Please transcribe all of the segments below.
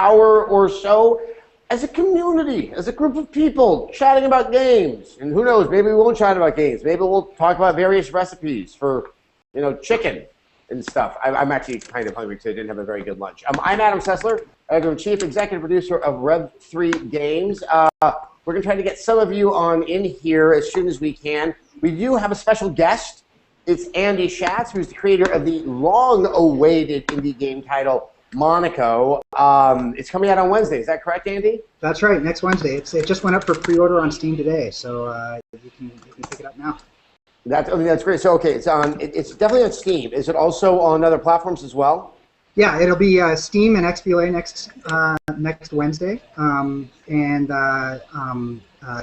hour or so as a community, as a group of people chatting about games. And who knows, maybe we won't chat about games. Maybe we'll talk about various recipes for, you know, chicken and stuff. I'm actually kind of hungry because I didn't have a very good lunch. I'm Adam Sessler. I'm Chief Executive Producer of Rev3 Games. We're going to try to get some of you on in here as soon as we can. We do have a special guest. It's Andy Schatz, who's the creator of the long-awaited indie game title, Monaco. It's coming out on Wednesday. Is that correct, Andy? That's right, next Wednesday. It just went up for pre-order on Steam today, so you can pick it up now. That's great. So, okay, it's definitely on Steam. Is it also on other platforms as well? Yeah, it'll be Steam and XBLA next Wednesday.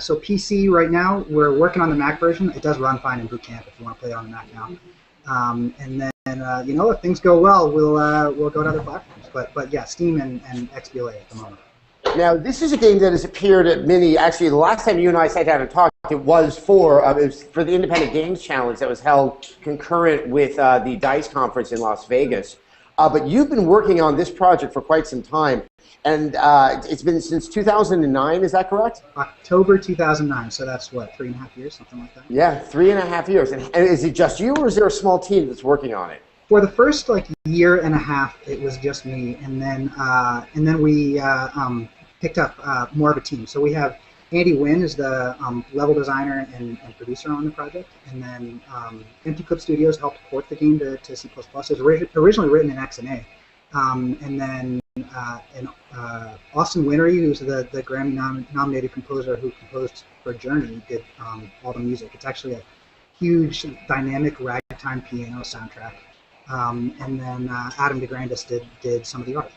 So PC right now, we're working on the Mac version. It does run fine in Boot Camp if you want to play it on the Mac now. And then you know, if things go well, we'll go to other platforms. But yeah, Steam and XBLA at the moment. Now, this is a game that has appeared at many. Actually, the last time you and I sat down and talked, it was for the Independent Games Challenge that was held concurrent with the DICE conference in Las Vegas. But you've been working on this project for quite some time, and it's been since 2009, is that correct? October 2009, so that's what, 3.5 years, something like that? Yeah, 3.5 years. And is it just you, or is there a small team that's working on it? For the first year and a half, it was just me, and then we picked up more of a team. So we have Andy Wynn is the level designer and producer on the project, and then Empty Clip Studios helped port the game to C++. It was originally written in XNA, and then Austin Winnery, who's the Grammy-nominated composer who composed for Journey, did all the music. It's actually a huge dynamic ragtime piano soundtrack, and then Adam DeGrandis did some of the art.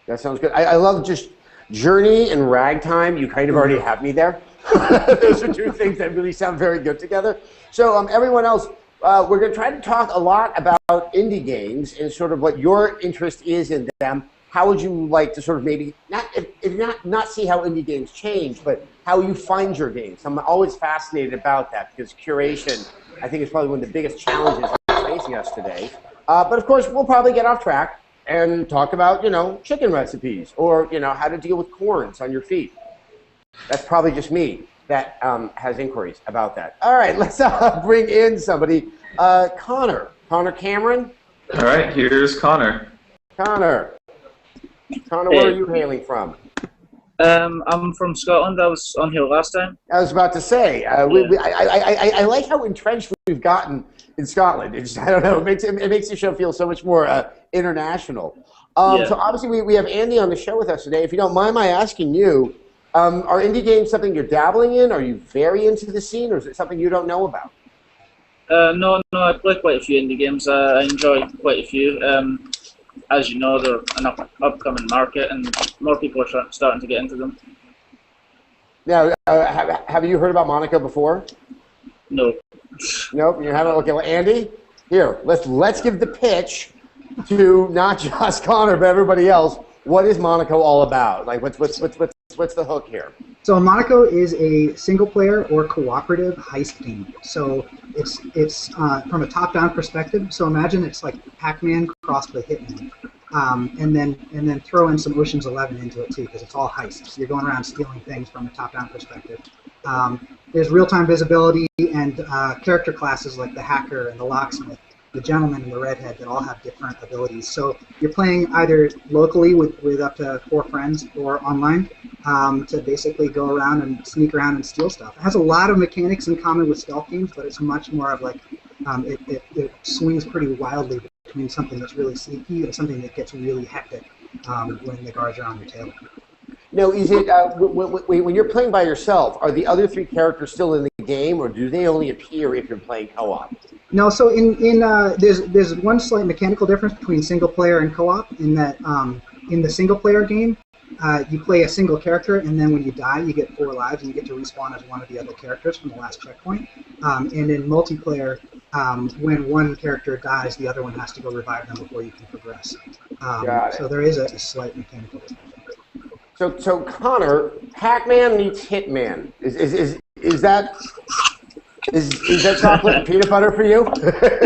That sounds good. I love just Journey and ragtime. You kind of already have me there. Those are two things that really sound very good together. So everyone else, we're going to try to talk a lot about indie games and sort of what your interest is in them. How would you like to sort of maybe, not see how indie games change, but how you find your games? I'm always fascinated about that because curation, I think, is probably one of the biggest challenges that's facing us today. But of course, we'll probably get off track and talk about, you know, chicken recipes or, you know, how to deal with corns on your feet. That's probably just me that has inquiries about that. All right, let's bring in somebody. Connor Cameron? All right, here's Connor. Connor, where are you hailing from? I'm from Scotland. I was on here last time. I was about to say, I like how entrenched we've gotten in Scotland. I don't know, it makes the show feel so much more international. So obviously we have Andy on the show with us today. If you don't mind my asking you, are indie games something you're dabbling in? Are you very into the scene, or is it something you don't know about? No, I play quite a few indie games. I enjoy quite a few. As you know, they're an upcoming market, and more people are starting to get into them. Now, have you heard about Monaco before? No. Nope, you haven't? Okay, well, Andy, here, let's give the pitch to not just Connor, but everybody else. What is Monaco all about? Like, what's the hook here? So Monaco is a single-player or cooperative heist game. So it's from a top-down perspective. So imagine it's like Pac-Man crossed with Hitman, and then throw in some Ocean's 11 into it too, because it's all heists. So you're going around stealing things from a top-down perspective. There's real-time visibility and character classes like the hacker and the locksmith, the gentleman and the redhead that all have different abilities. So you're playing either locally with up to 4 friends or online to basically go around and sneak around and steal stuff. It has a lot of mechanics in common with stealth games, but it's much more of like, it swings pretty wildly between something that's really sneaky and something that gets really hectic when the guards are on your tail. Now, is it when you're playing by yourself, are the other 3 characters still in the game, or do they only appear if you're playing co-op? No, so there's one slight mechanical difference between single player and co-op in that in the single player game, you play a single character, and then when you die, you get 4 lives, and you get to respawn as one of the other characters from the last checkpoint. And in multiplayer, when one character dies, the other one has to go revive them before you can progress. So there is a slight mechanical difference. So Connor, Pac-Man meets Hitman. Is that chocolate and peanut butter for you?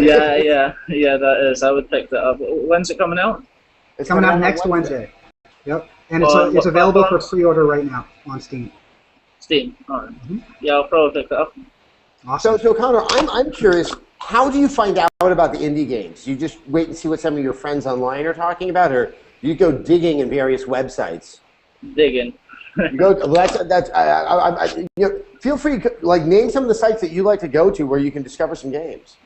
yeah, that is. I would pick that up. When's it coming out? It's coming out next Wednesday. Yep. And On it's what available for platforms? pre-order right now on Steam. Steam. All right. Mhm. Yeah, I'll probably pick that up. Awesome. So Connor, I'm curious. How do you find out about the indie games? You just wait and see what some of your friends online are talking about, or you go digging in various websites? Digging. You go. Well, that's. Feel free to name some of the sites that you like to go to where you can discover some games.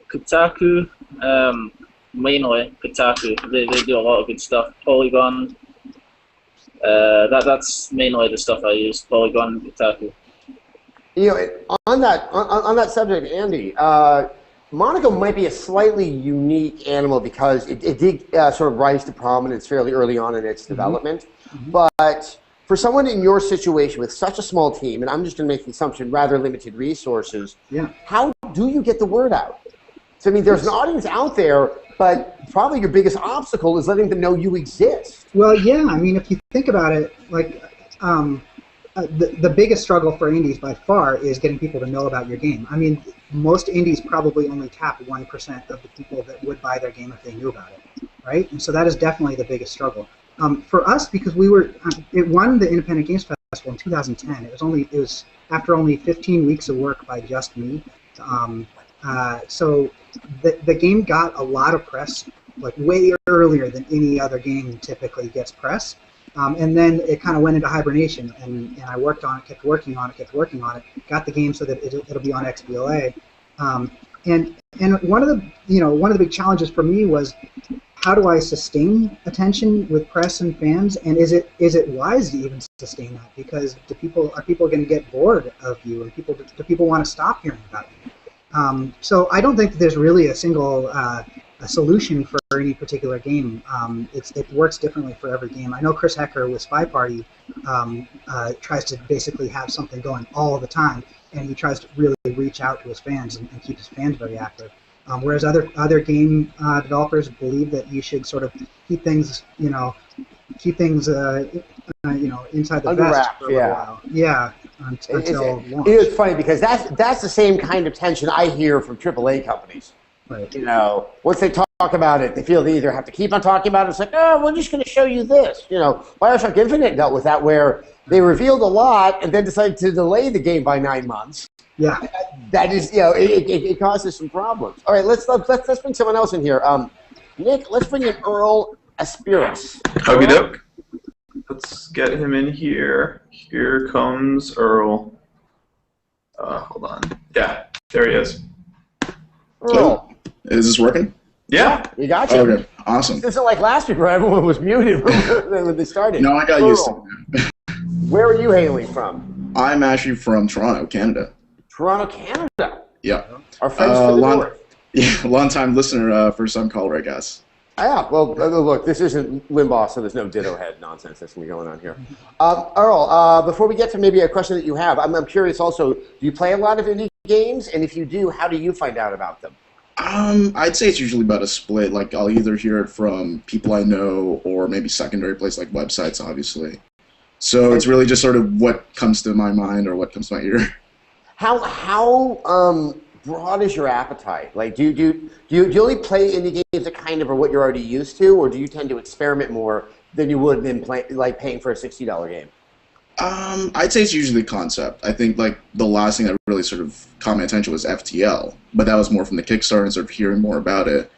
Kotaku, mainly Kotaku. They do a lot of good stuff. Polygon. That's mainly the stuff I use. Polygon and Kotaku. On that subject, Andy, Monaco might be a slightly unique animal because it did sort of rise to prominence fairly early on in its development. But for someone in your situation with such a small team, and I'm just going to make the assumption, rather limited resources, how do you get the word out? So, I mean, there's an audience out there, but probably your biggest obstacle is letting them know you exist. Well, yeah. I mean, if you think about it, the biggest struggle for indies by far is getting people to know about your game. I mean, most indies probably only tap 1% of the people that would buy their game if they knew about it, right? And so that is definitely the biggest struggle. For us, because it won the Independent Games Festival in 2010. It was after only 15 weeks of work by just me. So the game got a lot of press, like way earlier than any other game typically gets press. And then it kind of went into hibernation, and I worked on it, kept working on it, got the game so that it'll be on XBLA. And one of the big challenges for me was, how do I sustain attention with press and fans, and is it wise to even sustain that? Because are people going to get bored of you, and do people want to stop hearing about you? So I don't think that there's really a single a solution for any particular game. It works differently for every game. I know Chris Hecker with Spy Party tries to basically have something going all the time, and he tries to really reach out to his fans and keep his fans very active. Whereas other game developers believe that you should sort of keep things inside the Under vest wraps, for a little while. Yeah, until launch. It's funny because that's the same kind of tension I hear from AAA companies. Right. Once they talk about it, they feel they either have to keep on talking about it. It's like, oh, we're just going to show you this. BioShock Infinite dealt with that, where they revealed a lot and then decided to delay the game by 9 months. Yeah. That is, it causes some problems. All right, let's bring someone else in here. Nick, let's bring in Earl Aspiris. Okie doke. Let's get him in here. Here comes Earl. Hold on. Yeah, there he is. Earl. Is this working? Yeah. We got you. Okay, awesome. This isn't like last week where everyone was muted when they started. No, I got used to it. Where are you hailing from? I'm actually from Toronto, Canada. Toronto, Canada. Yeah. Our friends to the north. Yeah, long-time listener, first-time caller, I guess. Yeah, well, look, this isn't Limbaugh, so there's no ditto head nonsense that's going to be going on here. Earl, before we get to maybe a question that you have, I'm curious also, do you play a lot of indie games? And if you do, how do you find out about them? I'd say it's usually about a split. Like, I'll either hear it from people I know or maybe secondary places like websites, obviously. So it's really just sort of what comes to my mind or what comes to my ear. How broad is your appetite? Like, do you only play indie games that kind of are what you're already used to, or do you tend to experiment more than you would in paying for a $60 game? I'd say it's usually concept. I think like the last thing that really sort of caught my attention was FTL, but that was more from the Kickstarter and sort of hearing more about it.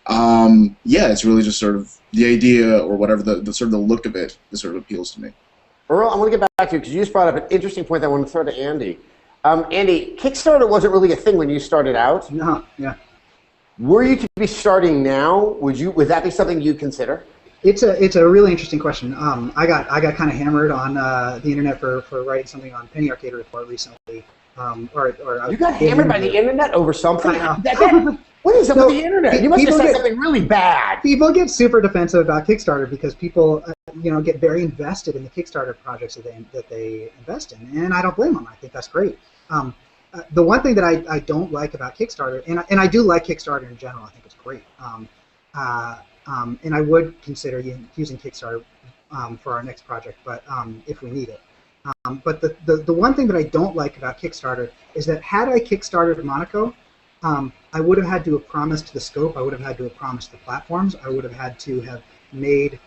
Yeah, it's really just sort of the idea or whatever the sort of the look of it that sort of appeals to me. Earl, I want to get back to you because you just brought up an interesting point that I want to throw to Andy. Andy, Kickstarter wasn't really a thing when you started out. No, yeah. Were you to be starting now? Would that be something you'd consider? It's a really interesting question. I got kind of hammered on the internet for writing something on Penny Arcade Report recently. You got hammered by the internet over something? What is up So, with the internet? You must have said something really bad. People get super defensive about Kickstarter because people, get very invested in the Kickstarter projects that they invest in, and I don't blame them. I think that's great. The one thing that I don't like about Kickstarter, and I do like Kickstarter in general, I think it's great. And I would consider using Kickstarter for our next project, but if we need it. But the one thing that I don't like about Kickstarter is that had I Kickstarted Monaco, I would have had to have promised the scope, I would have had to have promised the platforms, I would have had to have made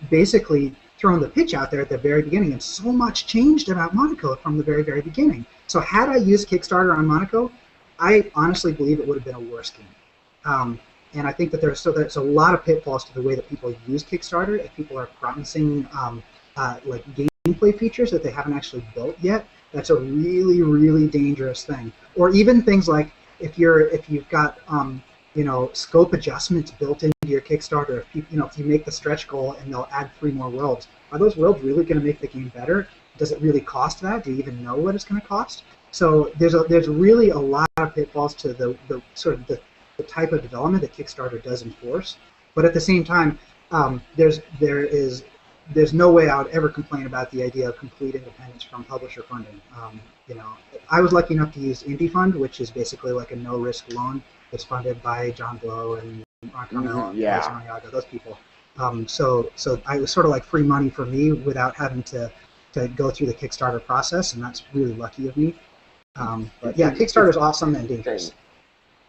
basically throwing the pitch out there at the very beginning, and so much changed about Monaco from the very, very beginning. So had I used Kickstarter on Monaco, I honestly believe it would have been a worse game. And I think that there's a lot of pitfalls to the way that people use Kickstarter. If people are promising like gameplay features that they haven't actually built yet, that's a really, really dangerous thing. Or even things like if you've got scope adjustments built into your Kickstarter. If you make the stretch goal and they'll add 3 more worlds, are those worlds really going to make the game better? Does it really cost that? Do you even know what it's going to cost? So there's really a lot of pitfalls to the type of development that Kickstarter does enforce. But at the same time, there's no way I would ever complain about the idea of complete independence from publisher funding. I was lucky enough to use Indie Fund, which is basically like a no-risk loan that's funded by John Blow and Ron Carmel and Santiago, those people. So I was sort of like free money for me without having to go through the Kickstarter process, and that's really lucky of me. But yeah, Kickstarter is awesome and dangerous.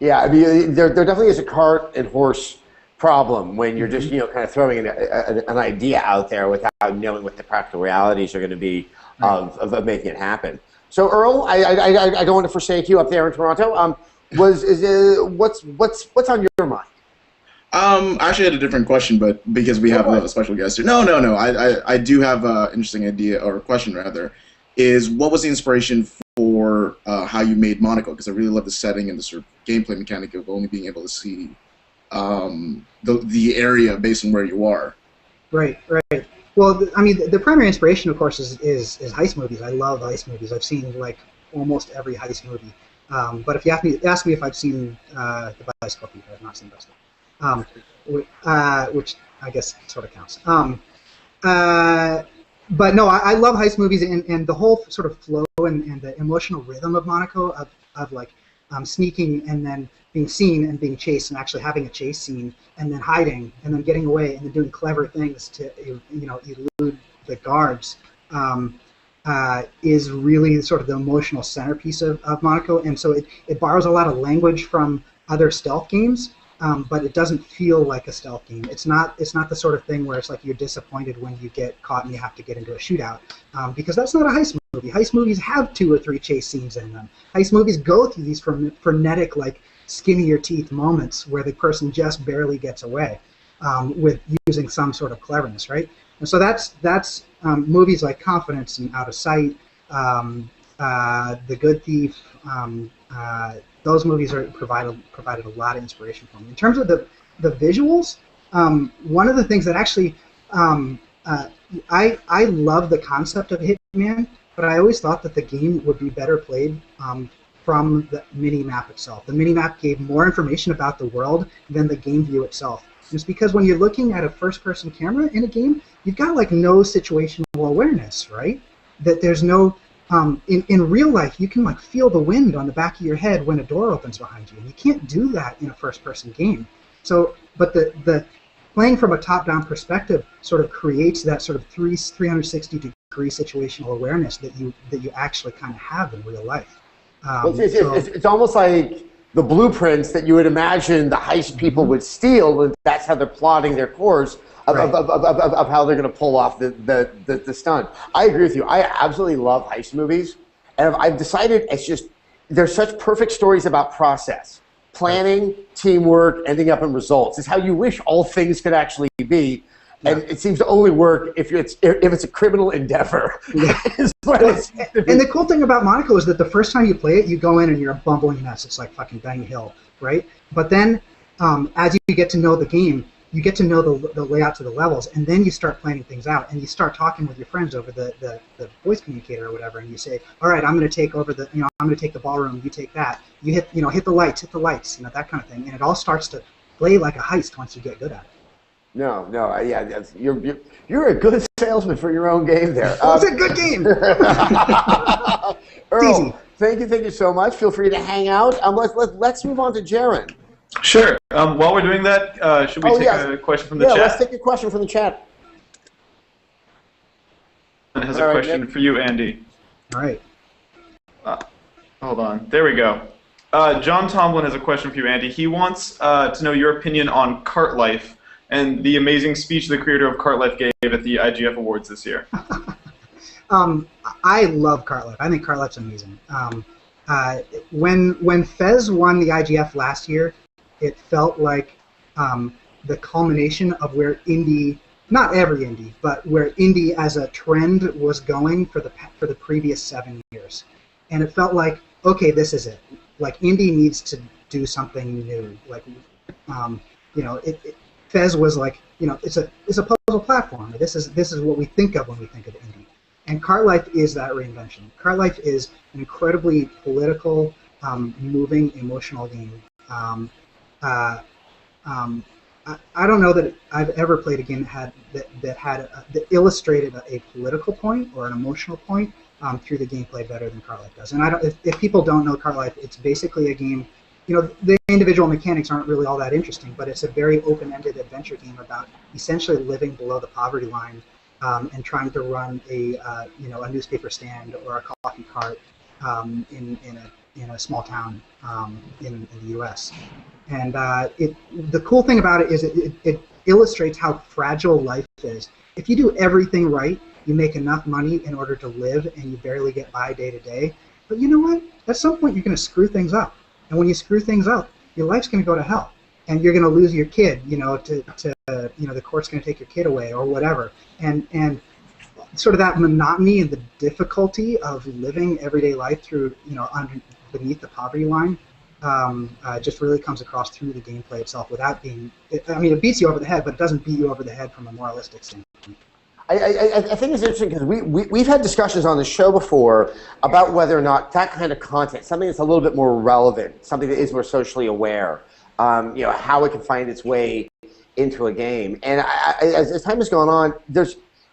Yeah, I mean, there definitely is a cart and horse problem when you're just kind of throwing an idea out there without knowing what the practical realities are going to be of making it happen. So Earl, I don't want to forsake you up there in Toronto. What's on your mind? I actually had a different question, but because we have a special guest here. No. I do have an interesting idea, or a question rather, is what was the inspiration for how you made Monaco? Because I really love the setting and the sort of gameplay mechanic of only being able to see the area based on where you are. Right. Well, I mean, the primary inspiration, of course, is heist movies. I love heist movies. I've seen like almost every heist movie. But if you ask me if I've seen The Bicycle Thief, I've not seen Bicycle, which I guess sort of counts. But no, I love heist movies, and the whole sort of flow and the emotional rhythm of Monaco of like sneaking and then being seen and being chased and actually having a chase scene and then hiding and then getting away and then doing clever things to elude the guards is really sort of the emotional centerpiece of Monaco. And so it borrows a lot of language from other stealth games, but it doesn't feel like a stealth game. It's not the sort of thing where it's like you're disappointed when you get caught and you have to get into a shootout, because that's not a heist movie. Heist movies have 2 or 3 chase scenes in them. Heist movies go through these frenetic, like skin of your teeth moments where the person just barely gets away with using some sort of cleverness, right? And so that's movies like Confidence and Out of Sight, The Good Thief. Those movies provided a lot of inspiration for me. In terms of the visuals, one of the things that actually I love the concept of Hitman, but I always thought that the game would be better played from the mini-map itself. The mini-map gave more information about the world than the game view itself. It's because when you're looking at a first-person camera in a game, you've got like no situational awareness, right? That there's no in real life, you can like feel the wind on the back of your head when a door opens behind you, and you can't do that in a first-person game. So, but the playing from a top-down perspective sort of creates that sort of 360-degree situational awareness that you actually kind of have in real life. It's almost like the blueprints that you would imagine the heist people would steal, and that's how they're plotting their course of how they're going to pull off the stunt. I agree with you. I absolutely love heist movies, and I've decided it's just they're such perfect stories about process, planning, teamwork, ending up in results. It's how you wish all things could actually be. And it seems to only work if it's a criminal endeavor. Yeah. And the cool thing about Monaco is that the first time you play it, you go in and you're a bumbling mess. It's like fucking Bang Hill, right? But then as you get to know the game, you get to know the layouts of the levels, and then you start planning things out, and you start talking with your friends over the voice communicator or whatever, and you say, all right, I'm going to take over I'm going to take the ballroom, you take that. You hit the lights, that kind of thing, and it all starts to play like a heist once you get good at it. No, yeah, you're a good salesman for your own game there. It's a good game. Earl, thank you so much. Feel free to hang out. Let's move on to Jaron. Sure. While we're doing that, should we take a question from the chat? Yeah, let's take a question from the chat. It has a question for you, Andy. All right. Hold on. There we go. John Tomlin has a question for you, Andy. He wants to know your opinion on cart life and the amazing speech the creator of Cart Life gave at the IGF Awards this year. I love Cart Life. I think Cart Life's amazing. When Fez won the IGF last year, it felt like the culmination of where indie, not every indie, but where indie as a trend was going for the previous 7 years. And it felt like, okay, this is it. Like, indie needs to do something new. Like, Fez was like, it's a puzzle platform. This is what we think of when we think of indie. And Cart Life is that reinvention. Cart Life is an incredibly political, moving, emotional game. I don't know that I've ever played a game that illustrated a political point or an emotional point through the gameplay better than Cart Life does. And if people don't know Cart Life, it's basically a game. The individual mechanics aren't really all that interesting, but it's a very open-ended adventure game about essentially living below the poverty line and trying to run a newspaper stand or a coffee cart in a small town in the U.S. And the cool thing about it is it illustrates how fragile life is. If you do everything right, you make enough money in order to live, and you barely get by day to day. But you know what? At some point, you're going to screw things up. And when you screw things up, your life's going to go to hell, and you're going to lose your kid. The court's going to take your kid away or whatever. And sort of that monotony and the difficulty of living everyday life through beneath the poverty line just really comes across through the gameplay itself. Without being, it beats you over the head, but it doesn't beat you over the head from a moralistic standpoint. I think it's interesting because we've had discussions on the show before about whether or not that kind of content, something that's a little bit more relevant, something that is more socially aware, how it can find its way into a game. And as time has gone on,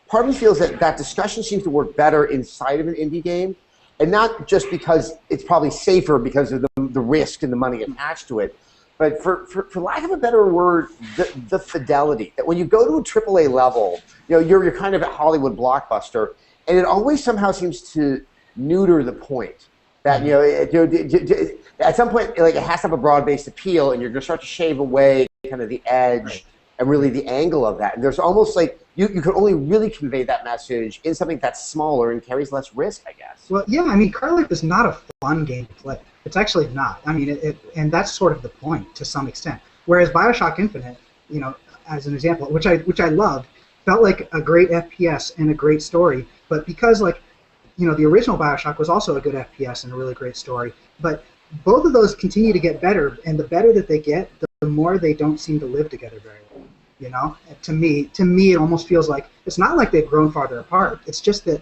part of me feels that discussion seems to work better inside of an indie game, and not just because it's probably safer because of the risk and the money attached to it, but for lack of a better word, the fidelity. That when you go to a AAA level, you're kind of a Hollywood blockbuster, and it always somehow seems to neuter the point. That at some point, like, it has to have a broad-based appeal, and you're going to start to shave away kind of the edge and really the angle of that. And there's almost like you can only really convey that message in something that's smaller and carries less risk, I guess. Well, yeah, Cart Life is not a fun game to play. It's actually not. And that's sort of the point to some extent. Whereas BioShock Infinite, as an example, which I loved, felt like a great FPS and a great story. But because the original BioShock was also a good FPS and a really great story. But both of those continue to get better, and the better that they get, the more they don't seem to live together very well. To me, it almost feels like it's not like they've grown farther apart. It's just that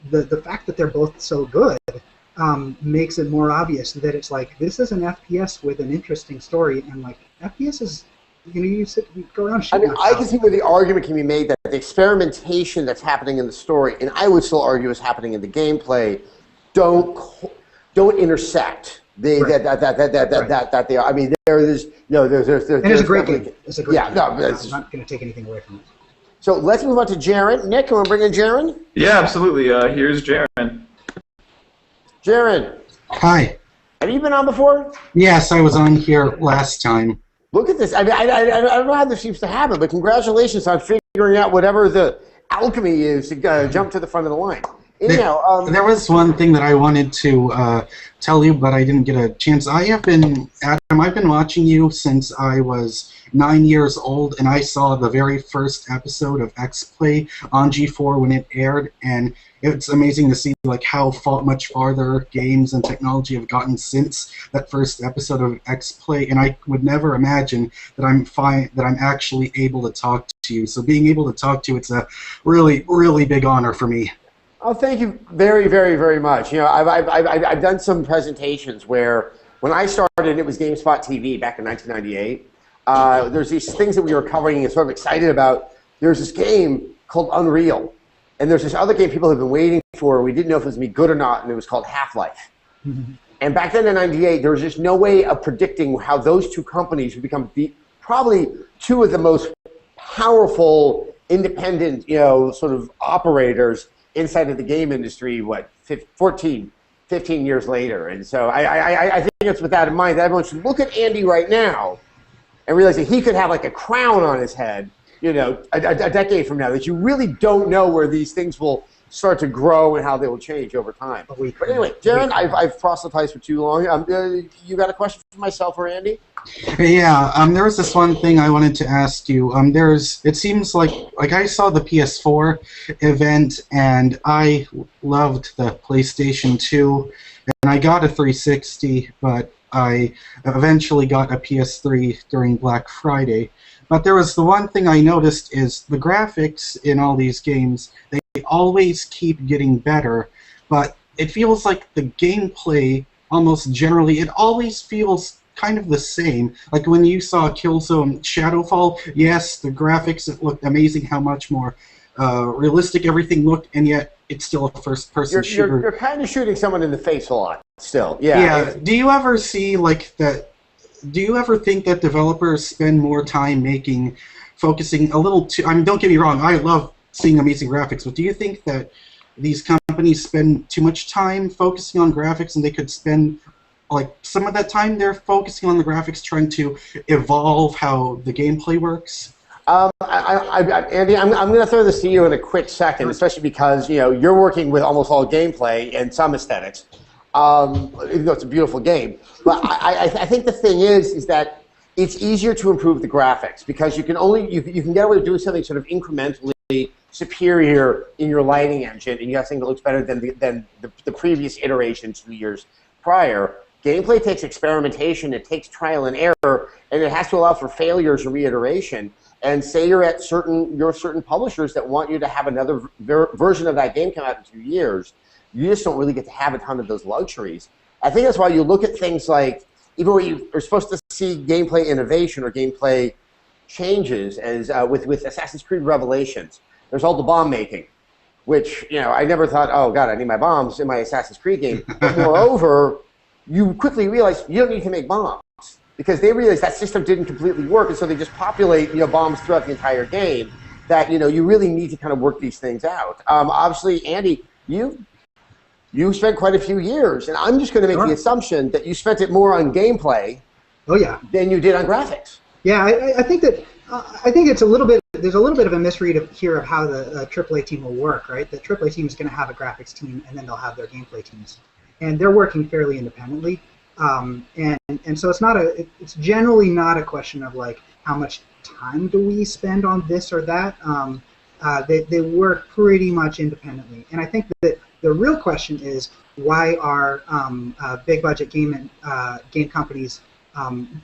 the fact that they're both so good makes it more obvious that it's like, this is an FPS with an interesting story, and like FPS is, you go around shooting. I can see where the argument can be made that the experimentation that's happening in the story, and I would still argue is happening in the gameplay, don't intersect. There's a great game. It's a great game. I'm not going to take anything away from it. So let's move on to Jaren. Nick, can we bring in Jaren? Yeah, absolutely. Here's Jaren. Jaren. Hi. Have you been on before? Yes, I was on here last time. Look at this. I don't know how this seems to happen, but congratulations on figuring out whatever the alchemy is to jump to the front of the line. There was one thing that I wanted to tell you, but I didn't get a chance. I've been watching you since I was 9 years old, and I saw the very first episode of X-Play on G4 when it aired, and it's amazing to see like how much farther games and technology have gotten since that first episode of X-Play, and I would never imagine that I'm actually able to talk to you. So being able to talk to you, it's a really, really big honor for me. Oh, thank you very, very, very much. I've done some presentations where when I started, it was GameSpot TV back in 1998. There's these things that we were covering and sort of excited about. There's this game called Unreal, and there's this other game people have been waiting for. We didn't know if it was going to be good or not, and it was called Half-Life. Mm-hmm. And back then in '98, there was just no way of predicting how those two companies would become probably two of the most powerful, independent, sort of operators inside of the game industry, 15 years later. And so I think it's with that in mind that everyone should look at Andy right now and realizing he could have like a crown on his head, you know, a decade from now, that you really don't know where these things will start to grow and how they will change over time. But anyway, Darren, I've proselytized for too long. You got a question for myself or Andy? Yeah, there was this one thing I wanted to ask you. It seems like I saw the PS4 event, and I loved the PlayStation 2, and I got a 360, but I eventually got a PS3 during Black Friday. But there was the one thing I noticed is the graphics in all these games, they always keep getting better, but it feels like the gameplay almost generally, it always feels kind of the same. Like when you saw Killzone Shadowfall, yes, the graphics, it looked amazing how much more realistic everything looked, and yet it's still a first-person shooter. You're kind of shooting someone in the face a lot still. Yeah. Yeah. Do you ever see like that? Do you ever think that developers spend more time focusing a little too? I mean, don't get me wrong. I love seeing amazing graphics, but do you think that these companies spend too much time focusing on graphics, and they could spend like some of that time they're focusing on the graphics, trying to evolve how the gameplay works? Andy, I'm going to throw this to you in a quick second, especially because you're working with almost all gameplay and some aesthetics, even though it's a beautiful game. But I think the thing is that it's easier to improve the graphics because you can get away with doing something sort of incrementally superior in your lighting engine, and you have something that looks better than the previous iteration 2 years prior. Gameplay takes experimentation, it takes trial and error, and it has to allow for failures and reiteration. And say you're at certain publishers that want you to have another version of that game come out in 2 years, you just don't really get to have a ton of those luxuries. I think that's why you look at things like, even where you are supposed to see gameplay innovation or gameplay changes, as with Assassin's Creed Revelations, there's all the bomb making, which I never thought, oh god, I need my bombs in my Assassin's Creed game. But moreover, you quickly realize you don't need to make bombs, because they realized that system didn't completely work, and so they just populate bombs throughout the entire game. That you really need to kind of work these things out. Obviously, Andy, you spent quite a few years, and I'm just going to make the assumption that you spent it more on gameplay. Oh yeah. Than you did on graphics. Yeah, I think that it's a little bit. There's a little bit of a misread here of how the AAA team will work, right? The AAA team is going to have a graphics team, and then they'll have their gameplay teams, and they're working fairly independently. And so it's generally not a question of like how much time do we spend on this or that. They work pretty much independently, and I think that the real question is why are big budget game companies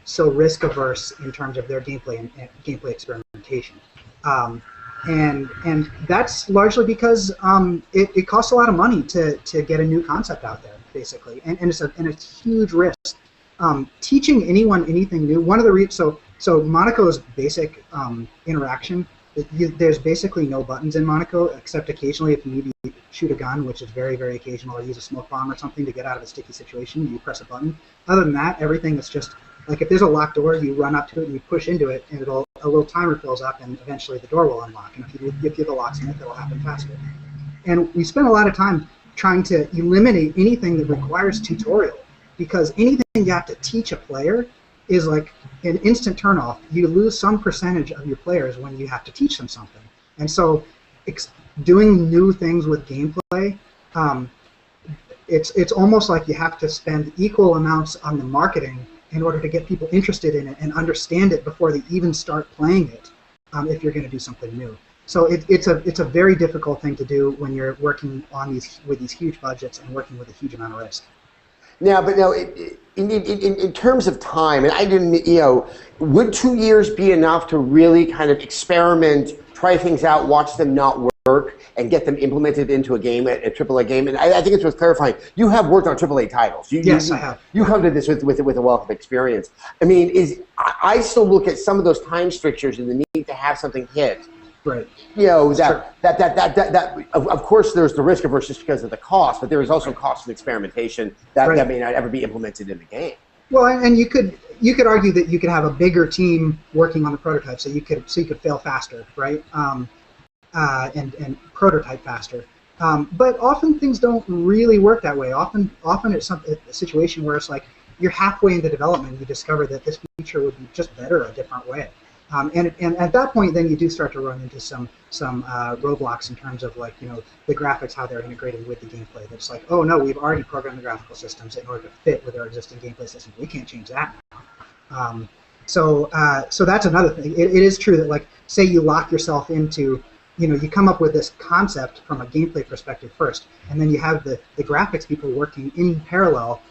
so risk averse in terms of their gameplay and gameplay experimentation. And that's largely because it costs a lot of money to get a new concept out there, basically, and it's a huge risk. Teaching anyone anything new, one of the so Monacos basic interaction, there's basically no buttons in Monaco except occasionally if you need to shoot a gun, which is very, very occasional, or use a smoke bomb or something to get out of a sticky situation, you press a button. Other than that, everything is just like if there's a locked door, you run up to it and you push into it, and a little timer fills up, and eventually the door will unlock. And if you give the locksmith, it'll happen faster. And we spend a lot of time trying to eliminate anything that requires tutorial, because anything you have to teach a player is like an instant turnoff. You lose some percentage of your players when you have to teach them something. And so doing new things with gameplay, it's almost like you have to spend equal amounts on the marketing in order to get people interested in it and understand it before they even start playing it, if you're going to do something new. So it's a very difficult thing to do when you're working on with these huge budgets and working with a huge amount of risk. Now, but now, in terms of time, and I didn't, would 2 years be enough to really kind of experiment, try things out, watch them not work, and get them implemented into a game, a AAA game? And I think it's worth clarifying. You have worked on AAA titles. Yes, I have. You come to this with a wealth of experience. I mean, I still look at some of those time strictures and the need to have something hit. Right. That of course there's the risk averse just because of the cost, but there is also cost and experimentation that may not ever be implemented in the game. Well, and you could argue that you could have a bigger team working on the prototype, so you could fail faster, right? And prototype faster. But often things don't really work that way. Often it's a situation where it's like, you're halfway into development, you discover that this feature would be just better a different way. And at that point, then you do start to run into some roadblocks in terms of like, the graphics, how they're integrated with the gameplay. That's like, oh no, we've already programmed the graphical systems in order to fit with our existing gameplay systems. We can't change that now. So that's another thing. It is true that, like, say you lock yourself into, you come up with this concept from a gameplay perspective first, and then you have the graphics people working in parallel.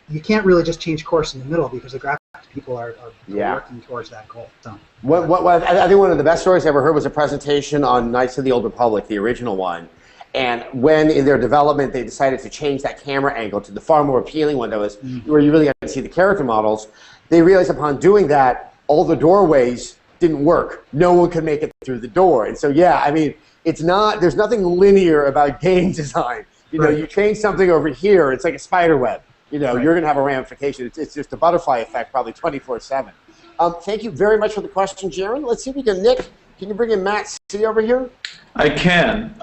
You can't really just change course in the middle because the graphics people are working towards that goal. So. I think one of the best stories I ever heard was a presentation on Knights of the Old Republic, the original one. And when in their development they decided to change that camera angle to the far more appealing one that was where you really got to see the character models, they realized upon doing that, all the doorways didn't work. No one could make it through the door. And so, yeah, I mean, there's nothing linear about game design. You change something over here, it's like a spider web. You're going to have a ramification. It's just a butterfly effect, probably 24/7. Thank you very much for the question, Jaron. Let's see if we can, Nick, can you bring in Matt C over here? I can.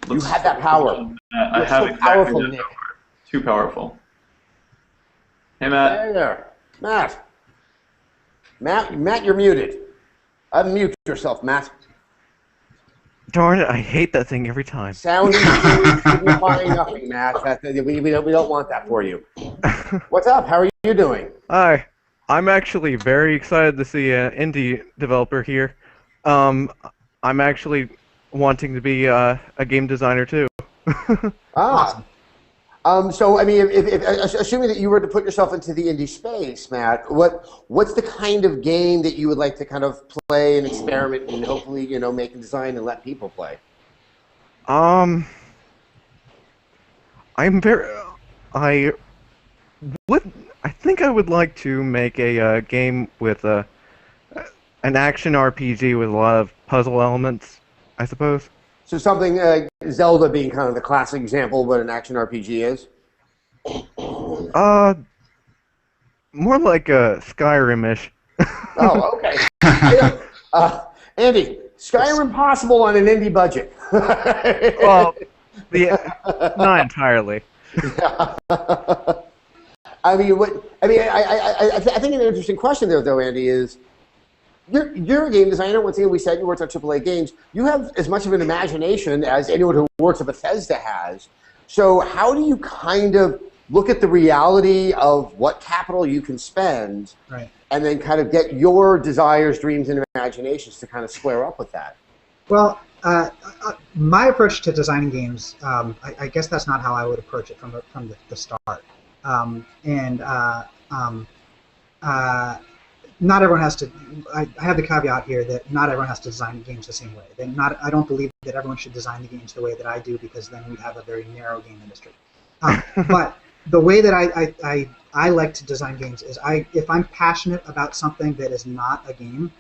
You have that power. I have exactly powerful, that Nick. power. Too powerful. Hey, Matt. Hey there. Matt, you're muted. Unmute yourself, Matt. Darn it, I hate that thing every time. Sounding signifying nothing, Matt. We don't want that for you. What's up? How are you doing? Hi. I'm actually very excited to see an indie developer here. I'm actually wanting to be a game designer too. Awesome. So, I mean, if assuming that you were to put yourself into the indie space, Matt, what's the kind of game that you would like to kind of play and experiment and hopefully, make and design and let people play? I think I would like to make a game with an action RPG with a lot of puzzle elements, I suppose. So something, Zelda being kind of the classic example of what an action RPG is? More like a Skyrim-ish. Oh, okay. Andy, Skyrim possible on an indie budget? Well, not entirely. Yeah. I think an interesting question there, though, Andy, is you're a game designer. Once again, we said you worked on AAA games. You have as much of an imagination as anyone who works at Bethesda has. So how do you kind of look at the reality of what capital you can spend, right, and then kind of get your desires, dreams, and imaginations to kind of square up with that? Well, my approach to designing games, I guess that's not how I would approach it from the start. Not everyone has to. I have the caveat here that not everyone has to design games the same way. I don't believe that everyone should design the games the way that I do, because then we'd have a very narrow game industry. But the way that I like to design games is if I'm passionate about something that is not a game,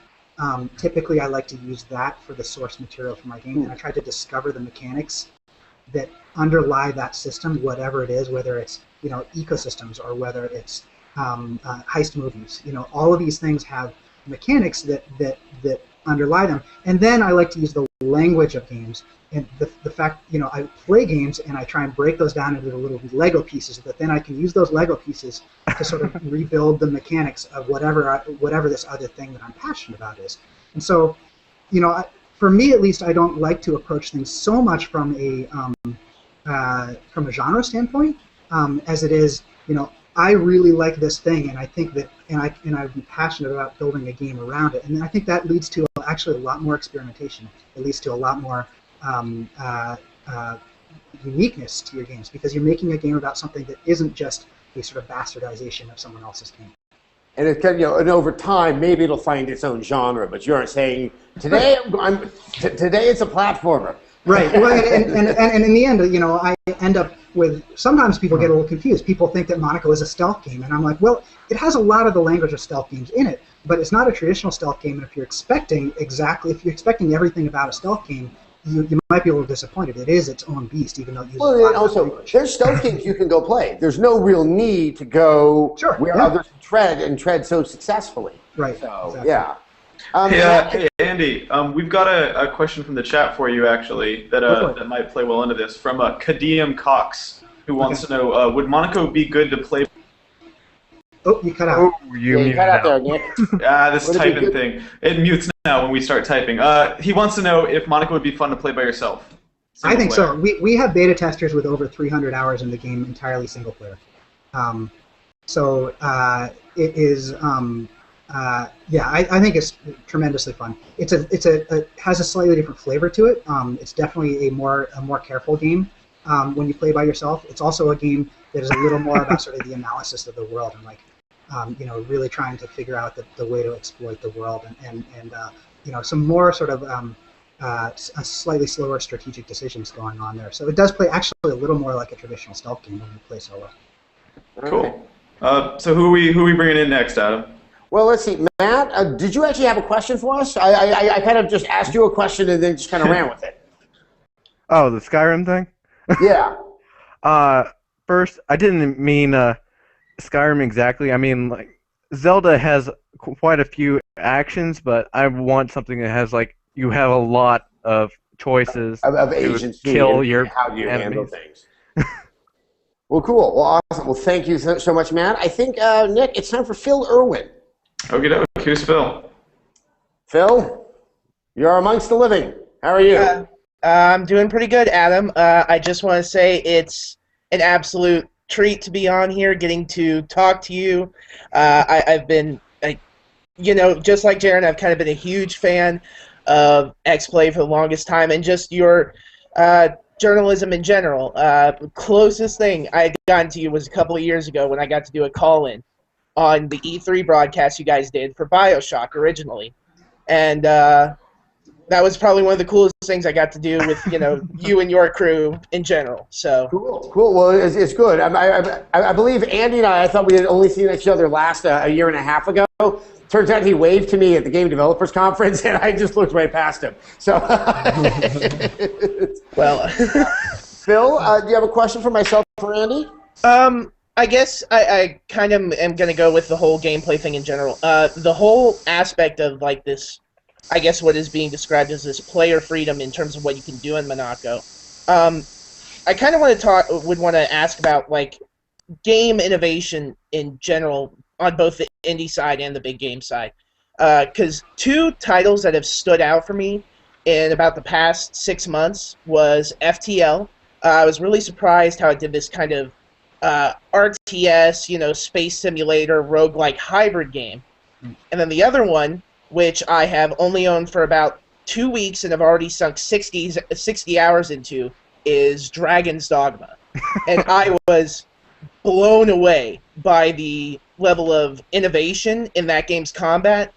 typically I like to use that for the source material for my game, and I try to discover the mechanics that underlie that system, whatever it is, whether it's ecosystems or whether it's heist movies. All of these things have mechanics that underlie them, and then I like to use the language of games and the fact I play games and I try and break those down into little Lego pieces, but then I can use those Lego pieces to sort of rebuild the mechanics of whatever this other thing that I'm passionate about is. And so, for me at least, I don't like to approach things so much from a genre standpoint as it is, I really like this thing, and I think that, and I'd be passionate about building a game around it, and I think that leads to actually a lot more experimentation. It leads to a lot more uniqueness to your games, because you're making a game about something that isn't just a sort of bastardization of someone else's game. And it can, and over time, maybe it'll find its own genre. But you aren't saying today it's a platformer. Right. Well, and in the end, I end up with, sometimes people get a little confused. People think that Monaco is a stealth game, and I'm like, well, it has a lot of the language of stealth games in it, but it's not a traditional stealth game. And if you're expecting everything about a stealth game, you might be a little disappointed. It is its own beast, even though it uses a lot of language. There's stealth games you can go play. There's no real need to go where others tread so successfully. Right. So, exactly. Yeah. Hey, Andy, we've got a question from the chat for you, actually, that might play well into this, from Kadim Cox, who wants to know, would Monaco be good to play? Oh, you cut out. Oh, you Yeah, you muted cut out there, out. Nick. This Would it be typing good- thing. It mutes now when we start typing. He wants to know if Monaco would be fun to play by yourself. I think so. We have beta testers with over 300 hours in the game, entirely single player. It is. I think it's tremendously fun. It has a slightly different flavor to it. It's definitely a more careful game when you play by yourself. It's also a game that is a little more about sort of the analysis of the world and like really trying to figure out the way to exploit the world and some more sort of a slightly slower strategic decisions going on there. So it does play actually a little more like a traditional stealth game when you play solo. Cool. So who are we bringing in next, Adam? Well, let's see. Matt, did you actually have a question for us? I kind of just asked you a question and then just kind of ran with it. Oh, the Skyrim thing? Yeah. First, I didn't mean Skyrim exactly. I mean, like, Zelda has quite a few actions, but I want something that has, like, you have a lot of choices Of to agency kill and your how you handle enemies. things. Well, cool. Well, awesome. Well, thank you so much, Matt. I think, Nick, it's time for Phil Irwin. Okay, here's Phil. Phil, you're amongst the living. How are you? I'm doing pretty good, Adam. I just want to say it's an absolute treat to be on here, getting to talk to you. I've been, just like Jaron, I've kind of been a huge fan of X-Play for the longest time, and just your journalism in general. Closest thing I had gotten to you was a couple of years ago when I got to do a call-in on the E3 broadcast you guys did for BioShock originally. And that was probably one of the coolest things I got to do with, you and your crew in general. So Cool. Well, it's good. I believe Andy and I thought we had only seen each other last a year and a half ago. Turns out he waved to me at the Game Developers Conference, and I just looked right past him. So, well, Phil, do you have a question for myself or Andy? I guess I kind of am going to go with the whole gameplay thing in general. The whole aspect of, like, this, I guess what is being described as this player freedom in terms of what you can do in Monaco. I kind of would want to ask about, like, game innovation in general on both the indie side and the big game side. Because two titles that have stood out for me in about the past 6 months was FTL. I was really surprised how it did this kind of RTS, space simulator, roguelike hybrid game. And then the other one, which I have only owned for about 2 weeks and have already sunk 60 hours into, is Dragon's Dogma. And I was blown away by the level of innovation in that game's combat.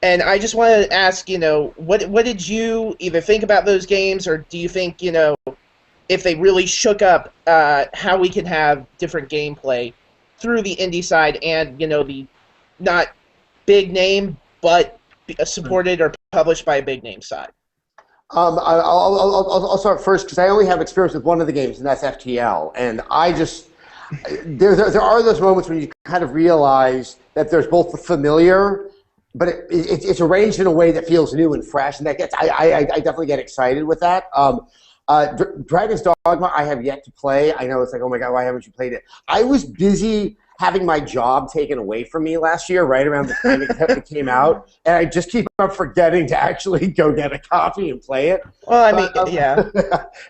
And I just wanted to ask, what did you either think about those games, or do you think, if they really shook up how we can have different gameplay through the indie side and, the not big name, but supported or published by a big name side? I'll start first because I only have experience with one of the games, and that's FTL. And I just there are those moments when you kind of realize that there's both the familiar, but it's arranged in a way that feels new and fresh, and that gets I definitely get excited with that. Dragon's Dogma I have yet to play. I know it's like, oh my god, why haven't you played it? I was busy having my job taken away from me last year, right around the time it came out, and I just keep on forgetting to actually go get a copy and play it. Well, yeah.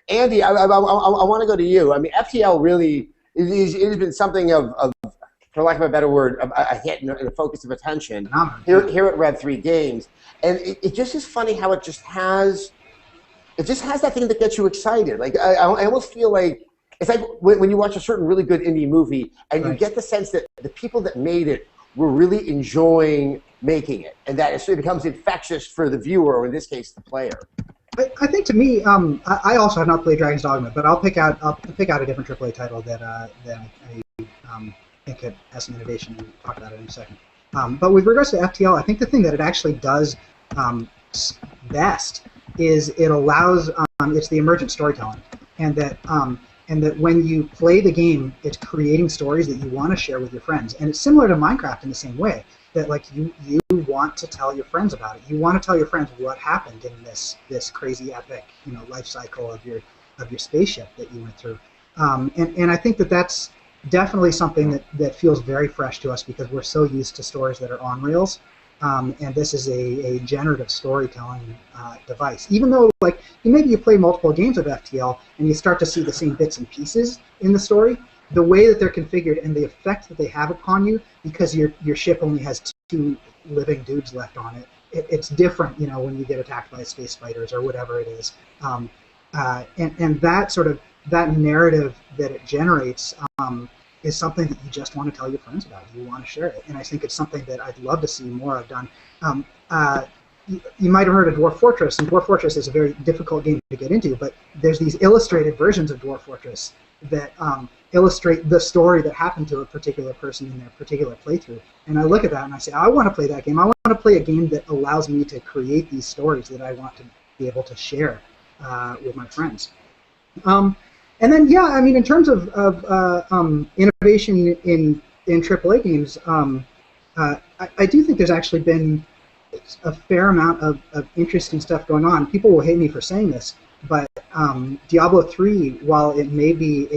Andy, I want to go to you. I mean, FTL really it has been something of, for lack of a better word, a hit and a focus of attention here at Red 3 Games, and it just is funny how it just has that thing that gets you excited. Like I almost feel like it's like when you watch a certain really good indie movie and you get the sense that the people that made it were really enjoying making it, and that it becomes infectious for the viewer, or in this case, the player. I think to me, I also have not played Dragon's Dogma, but I'll pick out a different AAA title that I think it has some innovation, and talk about it in a second. But with regards to FTL, I think the thing that it actually does best is it allows it's the emergent storytelling, and that when you play the game, it's creating stories that you want to share with your friends, and it's similar to Minecraft in the same way. That like you want to tell your friends about it. You want to tell your friends what happened in this crazy epic life cycle of your spaceship that you went through. And I think that's definitely something that feels very fresh to us because we're so used to stories that are on rails. And this is a generative storytelling device. Even though, like, maybe you play multiple games of FTL and you start to see the same bits and pieces in the story, the way that they're configured and the effect that they have upon you, because your ship only has 2 living dudes left on it, it's different, when you get attacked by space spiders or whatever it is. And that narrative that it generates is something that you just want to tell your friends about. You want to share it. And I think it's something that I'd love to see more of done. You might have heard of Dwarf Fortress, and Dwarf Fortress is a very difficult game to get into, but there's these illustrated versions of Dwarf Fortress that illustrate the story that happened to a particular person in their particular playthrough. And I look at that and I say, I want to play that game. I want to play a game that allows me to create these stories that I want to be able to share with my friends. And then, yeah, I mean, in terms of innovation in AAA games, I do think there's actually been a fair amount of interesting stuff going on. People will hate me for saying this, but Diablo 3, while it may be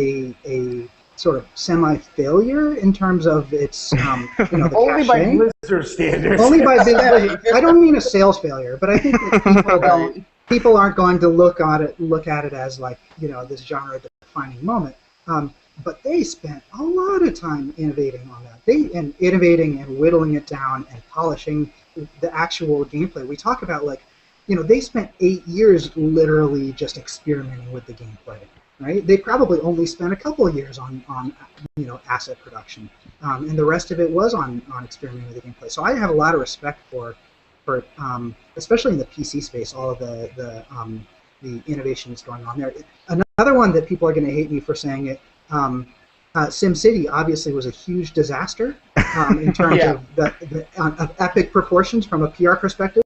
a sort of semi-failure in terms of its, the only cachet, by Blizzard standards. only by Blizzard. I don't mean a sales failure, but I think that people aren't going to look at it as like, this genre-defining moment. But they spent a lot of time innovating on that. Innovating and whittling it down and polishing the actual gameplay. We talk about, like, they spent 8 years literally just experimenting with the gameplay, right? They probably only spent a couple of years on asset production, and the rest of it was on experimenting with the gameplay. So I have a lot of respect for especially in the PC space, all of the innovation that's going on there. Another one that people are going to hate me for saying it, SimCity obviously was a huge disaster in terms of epic proportions from a PR perspective.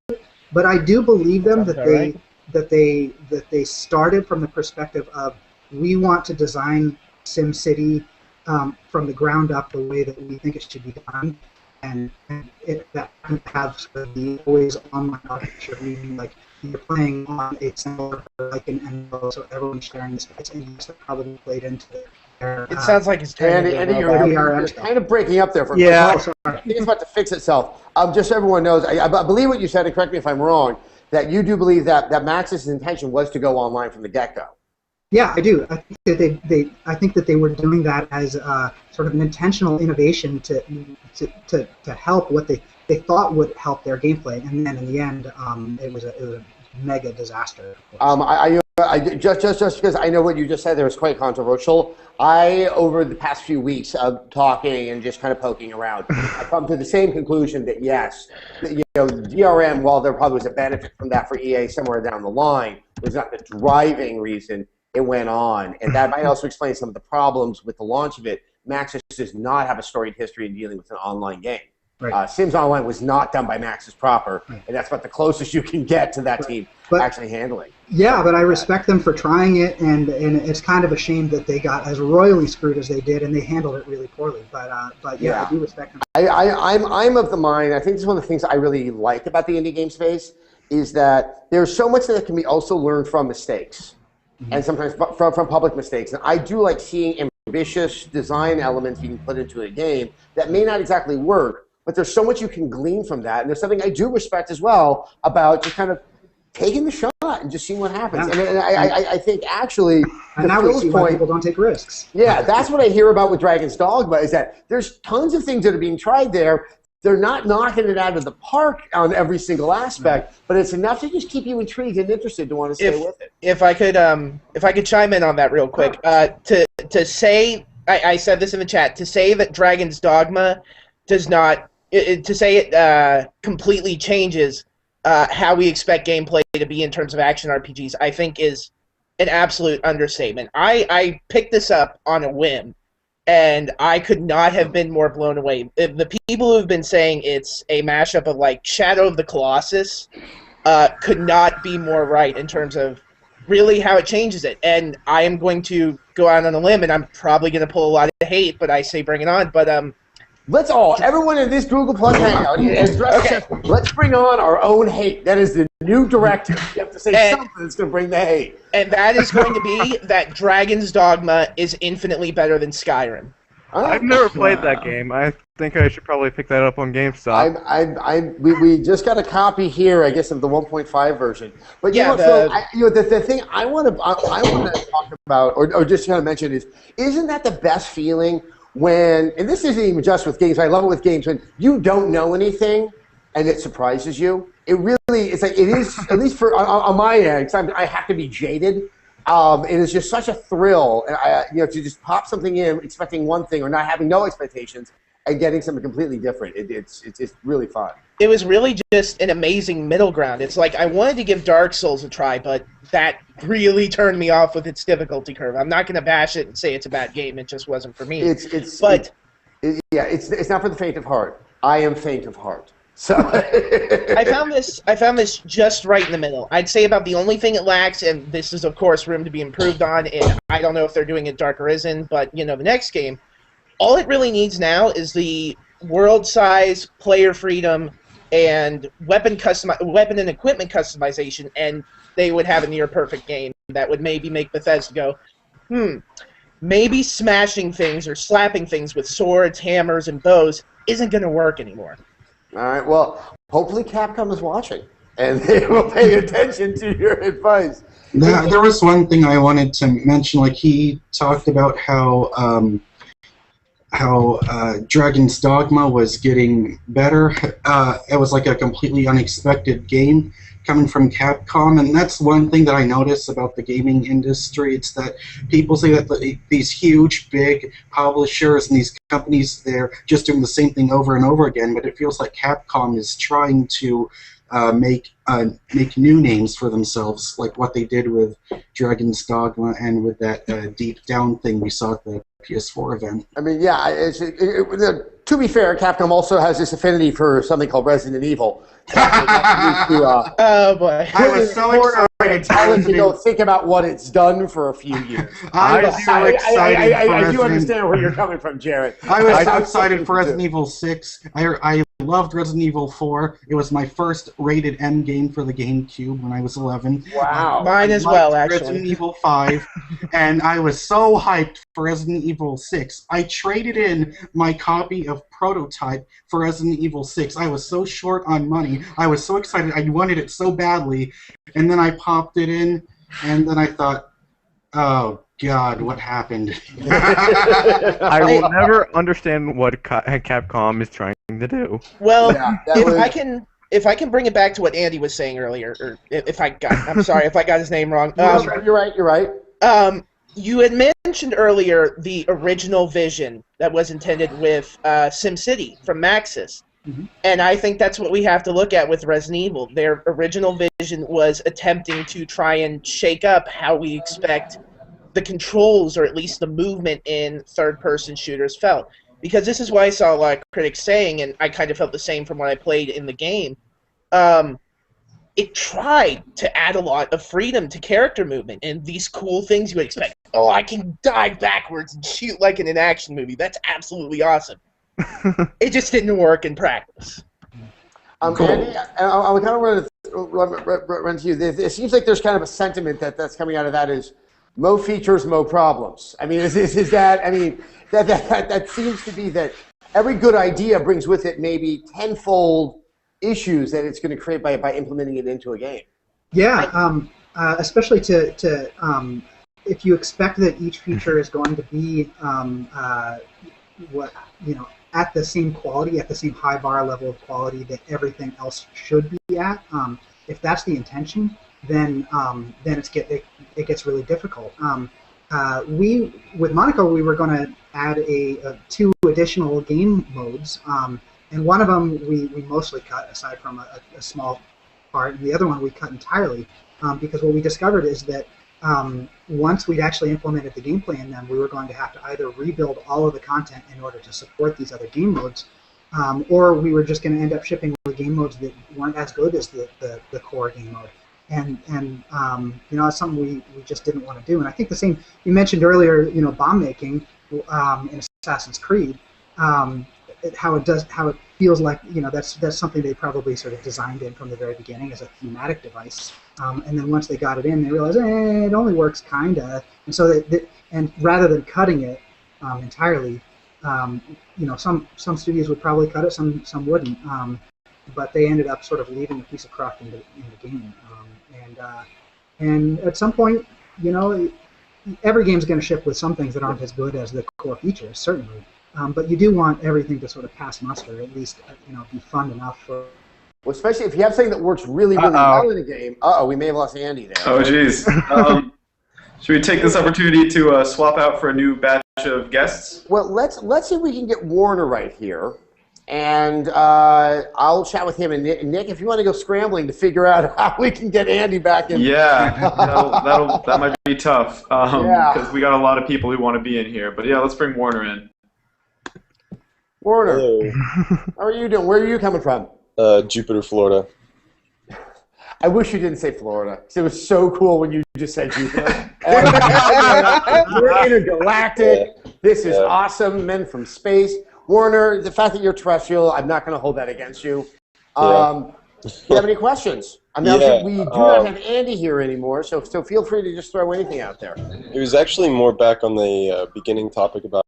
But I do believe them that they started from the perspective of, we want to design SimCity from the ground up the way that we think it should be done, and that can have sort of the always online architecture, meaning like you're playing on a similar like an MMO, so everyone's sharing the space, and yes, that probably played into their. It sounds like it's Andy, you're kind of breaking up there for a minute. I think it's about to fix itself. Just so everyone knows, I believe what you said, and correct me if I'm wrong, that you do believe that Max's intention was to go online from the get-go. Yeah, I do. I think that they were doing that as sort of an intentional innovation to help what they thought would help their gameplay, and then in the end, it was a mega disaster. Just because I know what you just said there was quite controversial. Over the past few weeks of talking and just kind of poking around, I've come to the same conclusion that yes, DRM, while there probably was a benefit from that for EA somewhere down the line, was not the driving reason it went on, and that might also explain some of the problems with the launch of it. Maxis does not have a storied history in dealing with an online game. Right. Sims Online was not done by Maxis proper, and that's about the closest you can get to that team actually handling. Yeah, but I respect them for trying it, and it's kind of a shame that they got as royally screwed as they did, and they handled it really poorly. But yeah, I do respect them. I'm of the mind, I think this is one of the things I really like about the indie game space, is that there's so much that can be also learned from mistakes. Mm-hmm. And sometimes from public mistakes. And I do like seeing ambitious design elements you can put into a game that may not exactly work, but there's so much you can glean from that. And there's something I do respect as well about just kind of taking the shot and just seeing what happens. Yeah. And I think actually, and now we see why people don't take risks. Yeah, that's what I hear about with Dragon's Dogma, is that there's tons of things that are being tried there. They're not knocking it out of the park on every single aspect, but it's enough to just keep you intrigued and interested to want to stay with it. If I could chime in on that real quick, to say, I said this in the chat, to say that Dragon's Dogma does not, to say it completely changes how we expect gameplay to be in terms of action RPGs, I think is an absolute understatement. I picked this up on a whim, and I could not have been more blown away. The people who've been saying it's a mashup of like Shadow of the Colossus could not be more right in terms of really how it changes it. And I am going to go out on a limb, and I'm probably going to pull a lot of hate, but I say bring it on. But let's everyone in this Google Plus hangout, let's bring on our own hate. That is the new directive. You have to say something that's going to bring the hate. And that is going to be that Dragon's Dogma is infinitely better than Skyrim. I've never played that game. I think I should probably pick that up on GameStop. We just got a copy here, I guess, of the 1.5 version. But you Yeah, know, Phil, the thing I want to talk about, or just kind of mention is, isn't that the best feeling when, and this isn't even just with games, I love it with games, when you don't know anything and it surprises you. It really, it's like, it is, at least for on my end, 'cause I have to be jaded. It is just such a thrill, to just pop something in, expecting one thing, or not having no expectations, and getting something completely different. It's really fun. It was really just an amazing middle ground. It's like I wanted to give Dark Souls a try, but that really turned me off with its difficulty curve. I'm not going to bash it and say it's a bad game. It just wasn't for me. It's not for the faint of heart. I am faint of heart. So I found this just right in the middle. I'd say about the only thing it lacks, and this is of course room to be improved on, and I don't know if they're doing it Dark Arisen, but the next game, all it really needs now is the world size, player freedom, and weapon and equipment customization, and they would have a near perfect game that would maybe make Bethesda go, maybe smashing things or slapping things with swords, hammers, and bows isn't going to work anymore. All right. Well, hopefully Capcom is watching, and they will pay attention to your advice. There was one thing I wanted to mention. Like, he talked about how Dragon's Dogma was getting better. It was like a completely unexpected game coming from Capcom, and that's one thing that I notice about the gaming industry. It's that people say that these huge, big publishers and these companies, they're just doing the same thing over and over again, but it feels like Capcom is trying to make new names for themselves, like what they did with Dragon's Dogma and with that Deep Down thing we saw at the PS4 event. I mean, yeah, to be fair, Capcom also has this affinity for something called Resident Evil. Oh boy! I was so excited to go think about what it's done for a few years. I do understand where you're coming from, Jared. I was so excited for Resident Evil 6. I loved Resident Evil 4. It was my first rated M game for the GameCube when I was 11. Wow. Mine as well, actually. Resident Evil 5, and I was so hyped for Resident Evil 6. I traded in my copy of Prototype for Resident Evil 6. I was so short on money. I was so excited. I wanted it so badly, and then I popped it in, and then I thought, oh God, what happened? I will never understand what Capcom is trying to do. Well, if I can bring it back to what Andy was saying earlier, or I'm sorry if I got his name wrong. You're right. You had mentioned earlier the original vision that was intended with SimCity from Maxis. Mm-hmm. And I think that's what we have to look at with Resident Evil. Their original vision was attempting to try and shake up how we expect the controls, or at least the movement in third-person shooters felt. Because this is what I saw a lot of critics saying, and I kind of felt the same from when I played in the game. It tried to add a lot of freedom to character movement and these cool things you would expect. Oh, I can dive backwards and shoot like in an action movie. That's absolutely awesome. It just didn't work in practice. Cool. Andy, I kind of run to you. It seems like there's kind of a sentiment that's coming out of that is mo features, mo problems. I mean, is that? I mean, that seems to be that every good idea brings with it maybe tenfold issues that it's going to create by implementing it into a game. Yeah, especially to if you expect that each feature is going to be at the same quality, at the same high bar level of quality that everything else should be at. If that's the intention, then it gets really difficult. With Monaco, we were going to add two additional game modes. And one of them we mostly cut, aside from a small part, and the other one we cut entirely, because what we discovered is that once we'd actually implemented the gameplay in them, we were going to have to either rebuild all of the content in order to support these other game modes, or we were just going to end up shipping the game modes that weren't as good as the core game mode. And it's something we just didn't want to do. And I think the same, you mentioned earlier, bomb making in Assassin's Creed, how it feels like that's something they probably sort of designed in from the very beginning as a thematic device, and then once they got it in, they realized it only works kinda, and so and rather than cutting it entirely, Some studios would probably cut it, some wouldn't. But they ended up sort of leaving a piece of craft in the game. And at some point, every game's going to ship with some things that aren't as good as the core features, certainly. But you do want everything to sort of pass muster, at least be fun enough for. Well, especially if you have something that works really, really well in a game. We may have lost Andy there. Oh, geez. Should we take this opportunity to swap out for a new batch of guests? Well, let's see if we can get Warner right here, and I'll chat with him. And Nick, if you want to go scrambling to figure out how we can get Andy back in. Yeah, that might be tough because we got a lot of people who want to be in here. But yeah, let's bring Warner in. Warner, Hello. How are you doing? Where are you coming from? Jupiter, Florida. I wish you didn't say Florida, because it was so cool when you just said Jupiter. We're intergalactic. Yeah. This is awesome. Men from space. Warner, the fact that you're terrestrial, I'm not going to hold that against you. Do you have any questions? I mean, we do not have Andy here anymore, so feel free to just throw anything out there. It was actually more back on the beginning topic about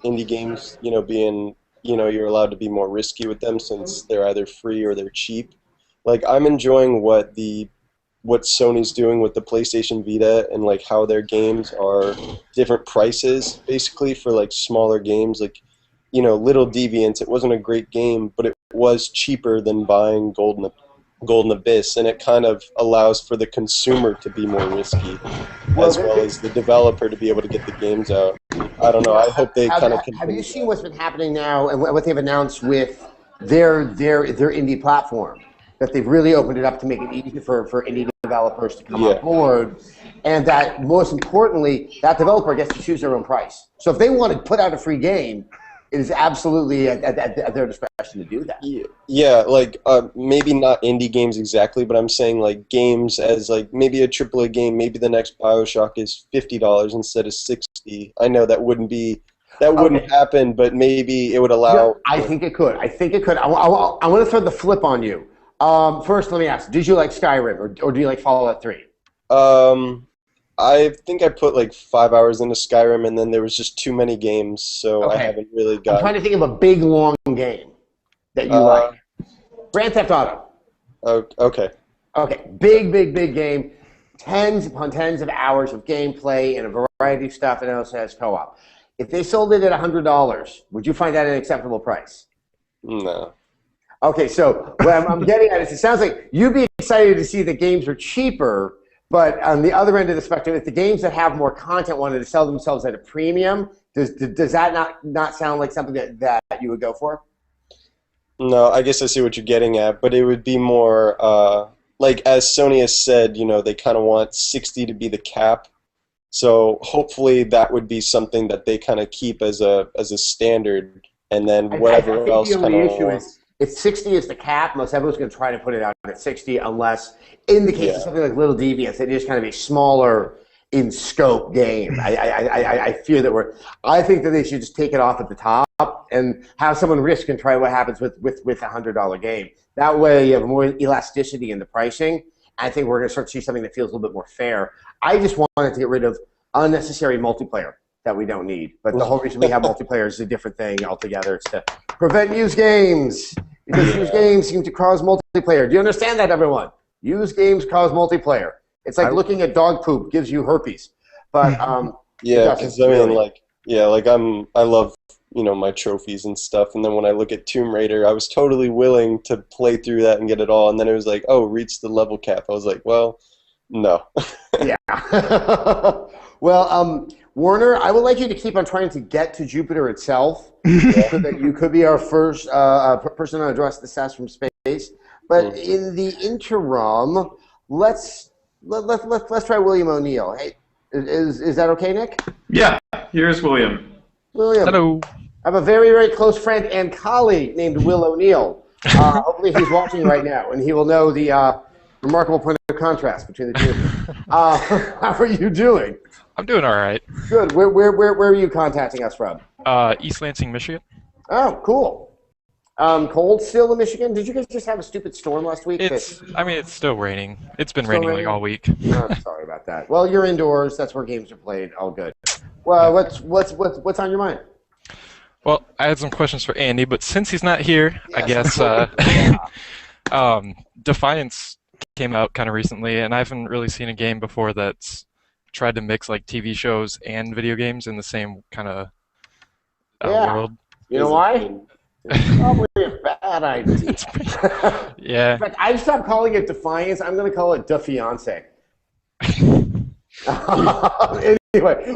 indie games, being, you're allowed to be more risky with them since they're either free or they're cheap. Like, I'm enjoying what Sony's doing with the PlayStation Vita and, like, how their games are different prices, basically, for, like, smaller games. Like, Little Deviants, it wasn't a great game, but it was cheaper than buying Golden Abyss, and it kind of allows for the consumer to be more risky, as well as the developer to be able to get the games out. I don't know. I hope they kind of continue. Have you seen what's been happening now and what they've announced with their indie platform? That they've really opened it up to make it easy for indie developers to come on board, and that most importantly, that developer gets to choose their own price. So if they want to put out a free game, it is absolutely at their discretion to do that. Yeah, like maybe not indie games exactly, but I'm saying like games as like maybe a AAA game, maybe the next BioShock is $50 instead of $60. I know that wouldn't happen, but maybe it would allow. Yeah, I think it could. I want to throw the flip on you. First, let me ask: did you like Skyrim, or do you like Fallout 3? I think I put like 5 hours into Skyrim, and then there was just too many games, so I haven't really got. I'm trying to think of a big, long game that you like. Grand Theft Auto. Okay. Okay, big game. Tens upon tens of hours of gameplay and a variety of stuff, and it also has co-op. If they sold it at $100, would you find that an acceptable price? No. Okay, so what I'm getting at is it sounds like you'd be excited to see the games are cheaper, but on the other end of the spectrum, if the games that have more content wanted to sell themselves at a premium, does that not sound like something that you would go for? No, I guess I see what you're getting at, but it would be more like as Sony has said, they kind of want 60 to be the cap. So hopefully that would be something that they kind of keep as a standard, and then whatever else kind of. The issue is if 60 is the cap, most everyone's going to try to put it out at 60, unless in the case of something like Little Deviants, it is kind of a smaller in scope game. I fear that I think that they should just take it off at the top and have someone risk and try what happens with a $100 game. That way you have more elasticity in the pricing. I think we're going to start to see something that feels a little bit more fair. I just wanted to get rid of unnecessary multiplayer that we don't need. But the whole reason we have multiplayer is a different thing altogether. It's to prevent used games. Because used games seem to cause multiplayer. Do you understand that, everyone? Used games cause multiplayer. It's like looking at dog poop gives you herpes. But yeah, because I mean, I love my trophies and stuff, and then when I look at Tomb Raider, I was totally willing to play through that and get it all, and then it was like, oh, reach the level cap. I was like, well, no. Yeah. Well, Warner, I would like you to keep on trying to get to Jupiter itself, so that you could be our first person to address the Sess from space. But in the interim, let's try William O'Neill. Hey, is that okay, Nick? Yeah. Here's William. William. Hello. I have a very, very close friend and colleague named Will O'Neill. Hopefully he's watching right now, and he will know the remarkable point of contrast between the two. How are you doing? I'm doing all right. Good. Where are you contacting us from? East Lansing, Michigan. Oh, cool. Cold still in Michigan? Did you guys just have a stupid storm last week? It's still raining. It's been raining like all week. Oh, sorry about that. Well, you're indoors. That's where games are played. All good. Well, what's on your mind? Well, I had some questions for Andy, but since he's not here, I guess Defiance came out kind of recently, and I haven't really seen a game before that's tried to mix like TV shows and video games in the same kind of world. You know why? It's probably a bad idea. Yeah. In fact, I stopped calling it Defiance. I'm going to call it Defiance. Anyway,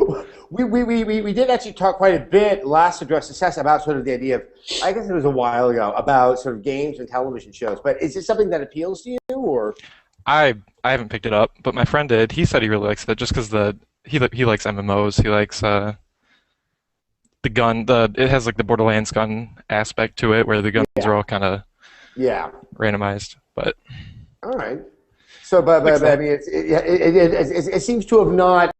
we did actually talk quite a bit last address to Sess about sort of the idea of, I guess it was a while ago, about sort of games and television shows. But is it something that appeals to you, or? I haven't picked it up, but my friend did. He said he really likes it just because he likes MMOs. He likes the gun. It has like the Borderlands gun aspect to it, where the guns are all kind of randomized. But all right. So, but I mean, it seems to have not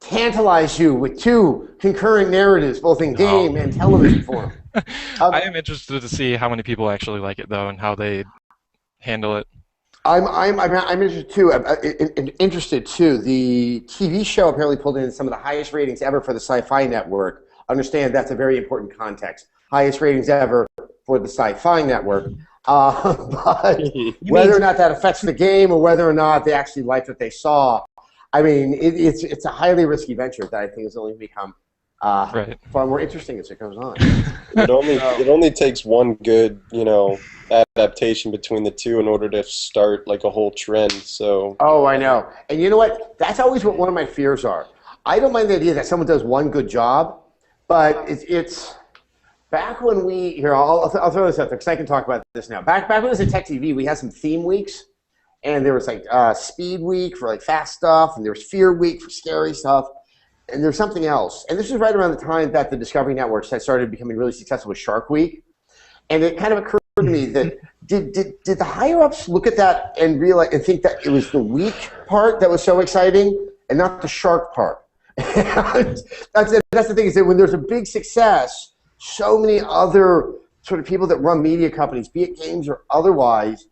tantalized you with two concurrent narratives, both in game and television form. I am interested to see how many people actually like it, though, and how they handle it. I'm interested too. The TV show apparently pulled in some of the highest ratings ever for the Sci-Fi Network. Understand that's a very important context. Highest ratings ever for the Sci-Fi Network. But whether or not that affects the game, or whether or not they actually liked what they saw, I mean, it's a highly risky venture that I think is only become far more interesting as it goes on. It only takes one good, adaptation between the two in order to start like a whole trend. So. Oh, I know, and you know what? That's always what one of my fears are. I don't mind the idea that someone does one good job, but it's back when I'll throw this out there because I can talk about this now. Back when it was at Tech TV, we had some theme weeks, and there was like Speed Week for like fast stuff, and there was Fear Week for scary stuff. And there's something else. And this was right around the time that the Discovery Networks had started becoming really successful with Shark Week. And it kind of occurred to me that did the higher-ups look at that and realize and think that it was the week part that was so exciting and not the shark part? And that's the thing, is that when there's a big success, so many other sort of people that run media companies, be it games or otherwise,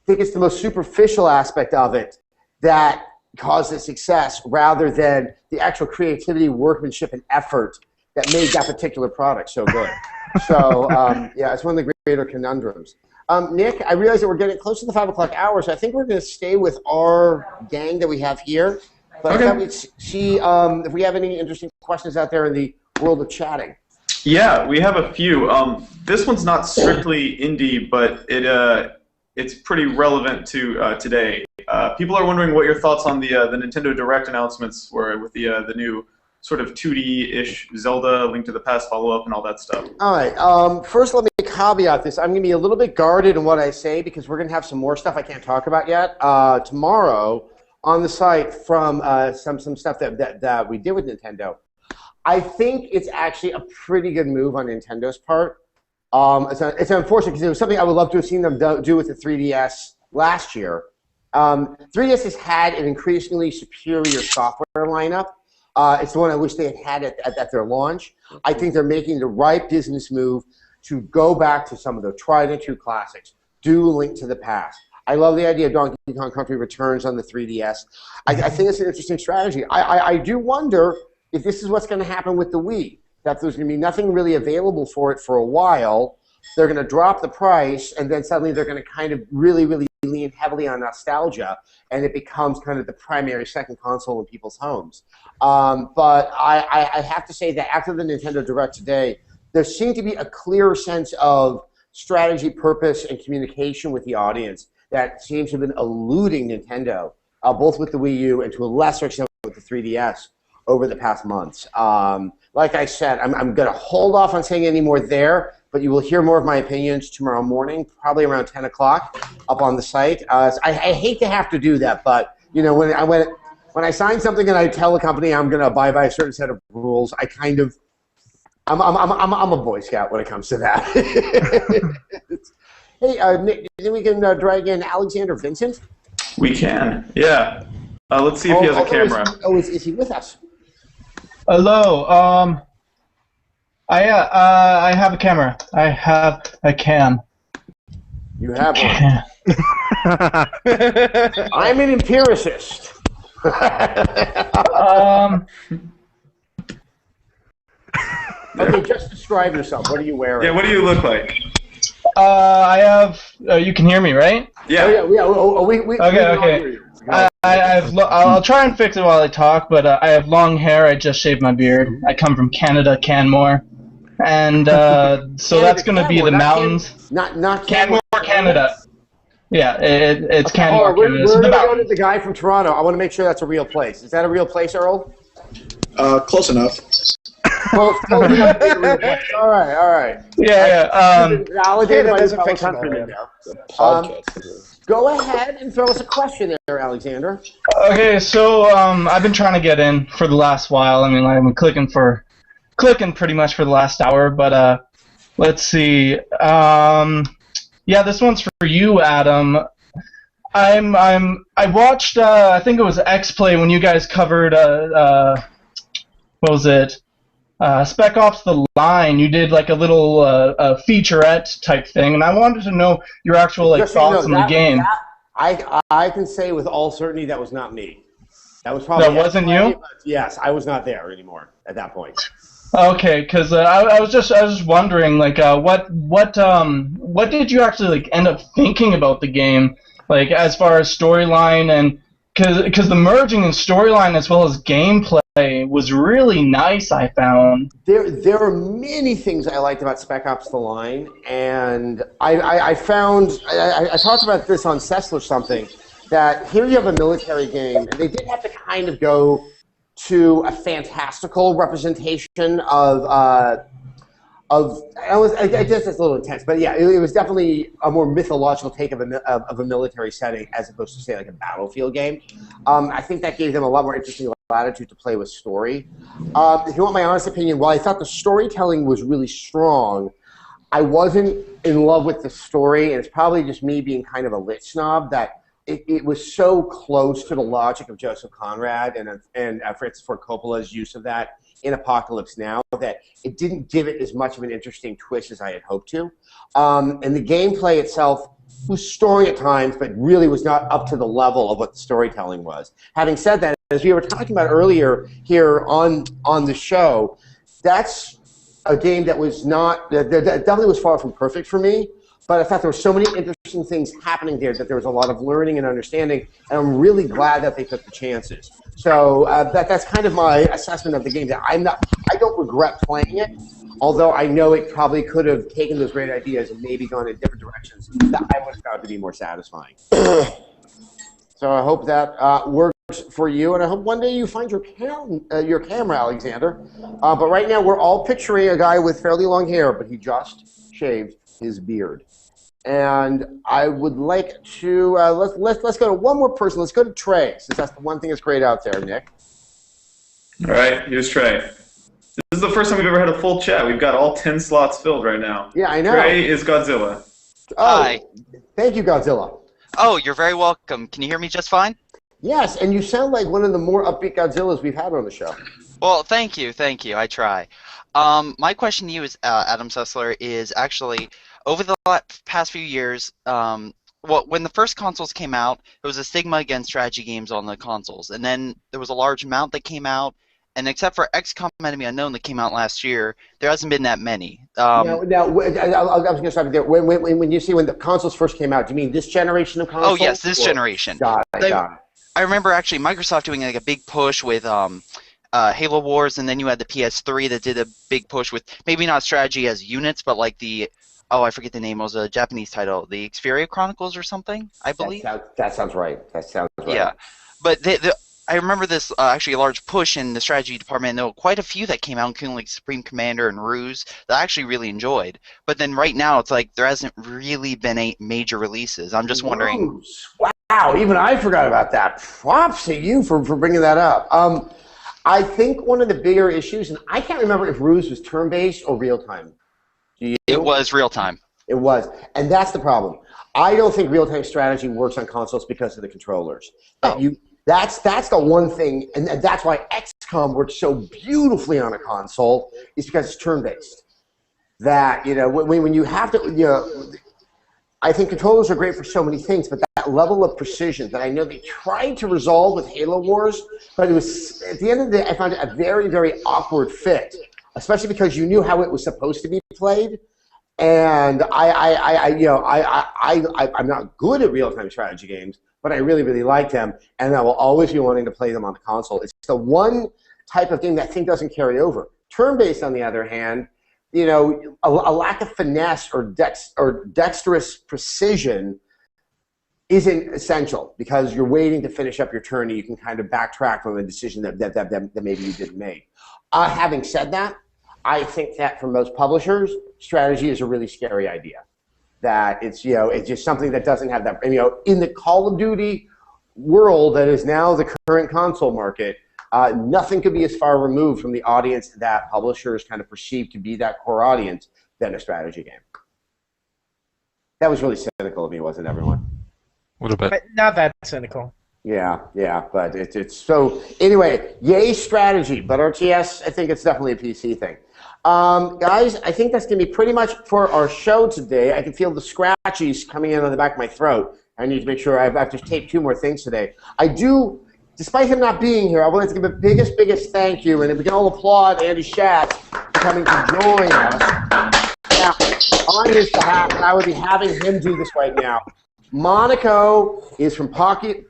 think it's the most superficial aspect of it that caused the success rather than the actual creativity, workmanship, and effort that made that particular product so good. So, it's one of the greater conundrums. Nick, I realize that we're getting close to the 5 o'clock hour, so I think we're going to stay with our gang that we have here. But I thought we'd see if we have any interesting questions out there in the world of chatting. Yeah, we have a few. This one's not strictly indie, but it's pretty relevant to today. People are wondering what your thoughts on the Nintendo Direct announcements were with the new sort of 2D-ish Zelda, Link to the Past follow-up, and all that stuff. All right. First, let me caveat this. I'm going to be a little bit guarded in what I say because we're going to have some more stuff I can't talk about yet tomorrow on the site from some stuff that we did with Nintendo. I think it's actually a pretty good move on Nintendo's part. It's unfortunate because it was something I would love to have seen them do with the 3DS last year. 3DS has had an increasingly superior software lineup. It's the one I wish they had at their launch. I think they're making the right business move to go back to some of the tried and true classics. Do Link to the Past. I love the idea of Donkey Kong Country Returns on the 3DS. I think it's an interesting strategy. I do wonder if this is what's going to happen with the Wii, that there's going to be nothing really available for it for a while. They're going to drop the price, and then suddenly they're going to kind of really lean heavily on nostalgia, and it becomes kind of the primary second console in people's homes. But I have to say that after the Nintendo Direct today, there seemed to be a clearer sense of strategy, purpose, and communication with the audience that seems to have been eluding Nintendo, both with the Wii U and to a lesser extent with the 3DS over the past months. Like I said, I'm going to hold off on saying any more there, but you will hear more of my opinions tomorrow morning, probably around 10 o'clock up on the site. I hate to have to do that, but when I sign something and I tell a company I'm going to abide by a certain set of rules, I'm a Boy Scout when it comes to that. Hey, Nick, do you think we can drag in Alexander Vincent? We can, yeah. Let's see if he has a camera. Is he with us? Hello. I have a camera. I have a cam. You have one. I'm an empiricist. Okay, just describe yourself. What are you wearing? Yeah, what do you look like? I have. You can hear me, right? Yeah. We Okay. can all hear you. I'll try and fix it while I talk, but I have long hair. I just shaved my beard. I come from Canada, Canmore, and so that's going to be the mountains. Not Canmore, Canada. Yeah, it's okay, Canmore, we're Canada. going to the go to the guy from Toronto. I want to make sure that's a real place. Is that a real place, Earl? Close enough. Well, all right. Yeah. Validated by Canada's the a fellow fictional countryman area. now. Go ahead and throw us a question there, Alexander. Okay, so I've been trying to get in for the last while. I mean, I've been clicking pretty much for the last hour, but let's see. Yeah, this one's for you, Adam. I watched I think it was X-Play when you guys covered what was it? Spec Ops: The Line. You did like a little featurette type thing, and I wanted to know your actual thoughts on the game. I can say with all certainty that was not me. That was probably that wasn't you. Yes, I was not there anymore at that point. Okay, because I was just wondering, like, what did you actually like end up thinking about the game, like as far as storyline and because the merging in storyline as well as gameplay was really nice. I found there are many things I liked about Spec Ops: The Line, and I found I talked about this on Sess or something, that here you have a military game, and they did have to kind of go to a fantastical representation of I guess it's a little intense, but yeah, it was definitely a more mythological take of a military setting as opposed to, say, like a battlefield game. I think that gave them a lot more interesting latitude to play with story. If you want my honest opinion, while I thought the storytelling was really strong, I wasn't in love with the story, and it's probably just me being kind of a lit snob that it was so close to the logic of Joseph Conrad and Francis Ford Coppola's use of that in Apocalypse Now that it didn't give it as much of an interesting twist as I had hoped to. And the gameplay itself was story at times, but really was not up to the level of what the storytelling was. Having said that, as we were talking about earlier here on the show, that's a game that was not, that definitely was far from perfect for me, but I thought there were so many interesting things happening there that there was a lot of learning and understanding, and I'm really glad that they took the chances. So that's kind of my assessment of the game. That I don't regret playing it, although I know it probably could have taken those great ideas and maybe gone in different directions that I would have found to be more satisfying. So I hope that works for you, and I hope one day you find your camera, Alexander. But right now we're all picturing a guy with fairly long hair, but he just shaved his beard. And I would like to let's go to one more person. Let's go to Trey, since that's the one thing that's great out there, Nick. All right, here's Trey. This is the first time we've ever had a full chat. We've got all 10 slots filled right now. Yeah, I know. Trey is Godzilla. Oh, Hi. Thank you, Godzilla. Oh, you're very welcome. Can you hear me just fine? Yes, and you sound like one of the more upbeat Godzillas we've had on the show. Well, thank you. I try. My question to you is, Adam Sessler, is actually, over the past few years, when the first consoles came out, there was a stigma against strategy games on the consoles, and then there was a large amount that came out, and except for XCOM Enemy Unknown that came out last year, there hasn't been that many. Now, I was going to stop you there. When you see when the consoles first came out, do you mean this generation of consoles? Oh, yes, this generation. Got it. I remember actually Microsoft doing like a big push with Halo Wars, and then you had the PS3 that did a big push with maybe not strategy as units, but like the, I forget the name, it was a Japanese title, the Xperia Chronicles or something, I believe. That sounds right. Yeah, but I remember this actually a large push in the strategy department, and there were quite a few that came out, including like Supreme Commander and Ruse, that I actually really enjoyed. But then right now, it's like there hasn't really been any major releases. I'm just wondering. Ruse. Wow, even I forgot about that. Props to you for bringing that up. I think one of the bigger issues, and I can't remember if Ruse was turn-based or real-time. It was real-time. It was, and that's the problem. I don't think real-time strategy works on consoles because of the controllers. That's the one thing, and that's why XCOM works so beautifully on a console, is because it's turn-based. That, when you have to, I think controllers are great for so many things, but that level of precision that I know they tried to resolve with Halo Wars, but it was, at the end of the day, I found it a very, very awkward fit especially because you knew how it was supposed to be played. And I'm not good at real-time strategy games, but I really, really like them, and I will always be wanting to play them on the console. It's the one type of game that I think doesn't carry over. Turn-based, on the other hand, a lack of finesse or dexterous precision isn't essential because you're waiting to finish up your turn and you can kind of backtrack from a decision that maybe you didn't make. Having said that, I think that for most publishers, strategy is a really scary idea. That it's just something that doesn't have that. In the Call of Duty world that is now the current console market, nothing could be as far removed from the audience that publishers kind of perceive to be that core audience than a strategy game. That was really cynical of me, wasn't it, everyone? A little bit. But not that cynical. Yeah, but it's so. Anyway, yay strategy, but RTS, I think it's definitely a PC thing. Guys, I think that's going to be pretty much for our show today. I can feel the scratchies coming in on the back of my throat. I need to make sure I've to tape 2 more things today. I do, despite him not being here, I wanted to give a biggest thank you, and if we can all applaud Andy Schatz for coming to join us. Now, on his behalf, and I would be having him do this right now. Monaco is from Pocket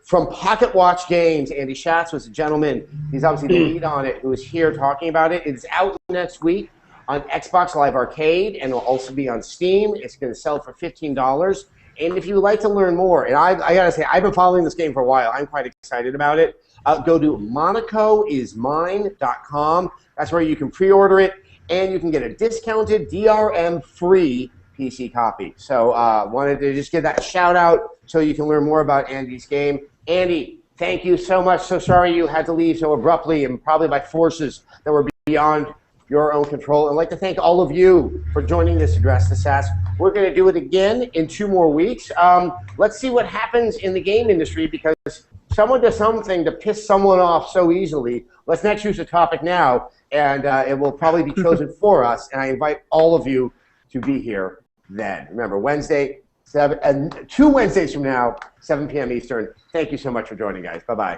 Watch Games. Andy Schatz was a gentleman. He's obviously the lead on it, who is here talking about it. It's out next week on Xbox Live Arcade, and it'll also be on Steam. It's going to sell for $15. And if you would like to learn more, and I got to say, I've been following this game for a while. I'm quite excited about it. Go to monacoismine.com. That's where you can pre-order it, and you can get a discounted DRM-free PC copy. So wanted to just give that shout out so you can learn more about Andy's game. Andy, thank you so much. So sorry you had to leave so abruptly and probably by forces that were beyond your own control. I'd like to thank all of you for joining this Address to Sess. We're going to do it again in 2 more weeks. Let's see what happens in the game industry because someone does something to piss someone off so easily. Let's not choose a topic now, and it will probably be chosen for us. And I invite all of you to be here then. Remember, Wednesday, 2 Wednesdays from now, 7 p.m. Eastern. Thank you so much for joining, guys. Bye-bye.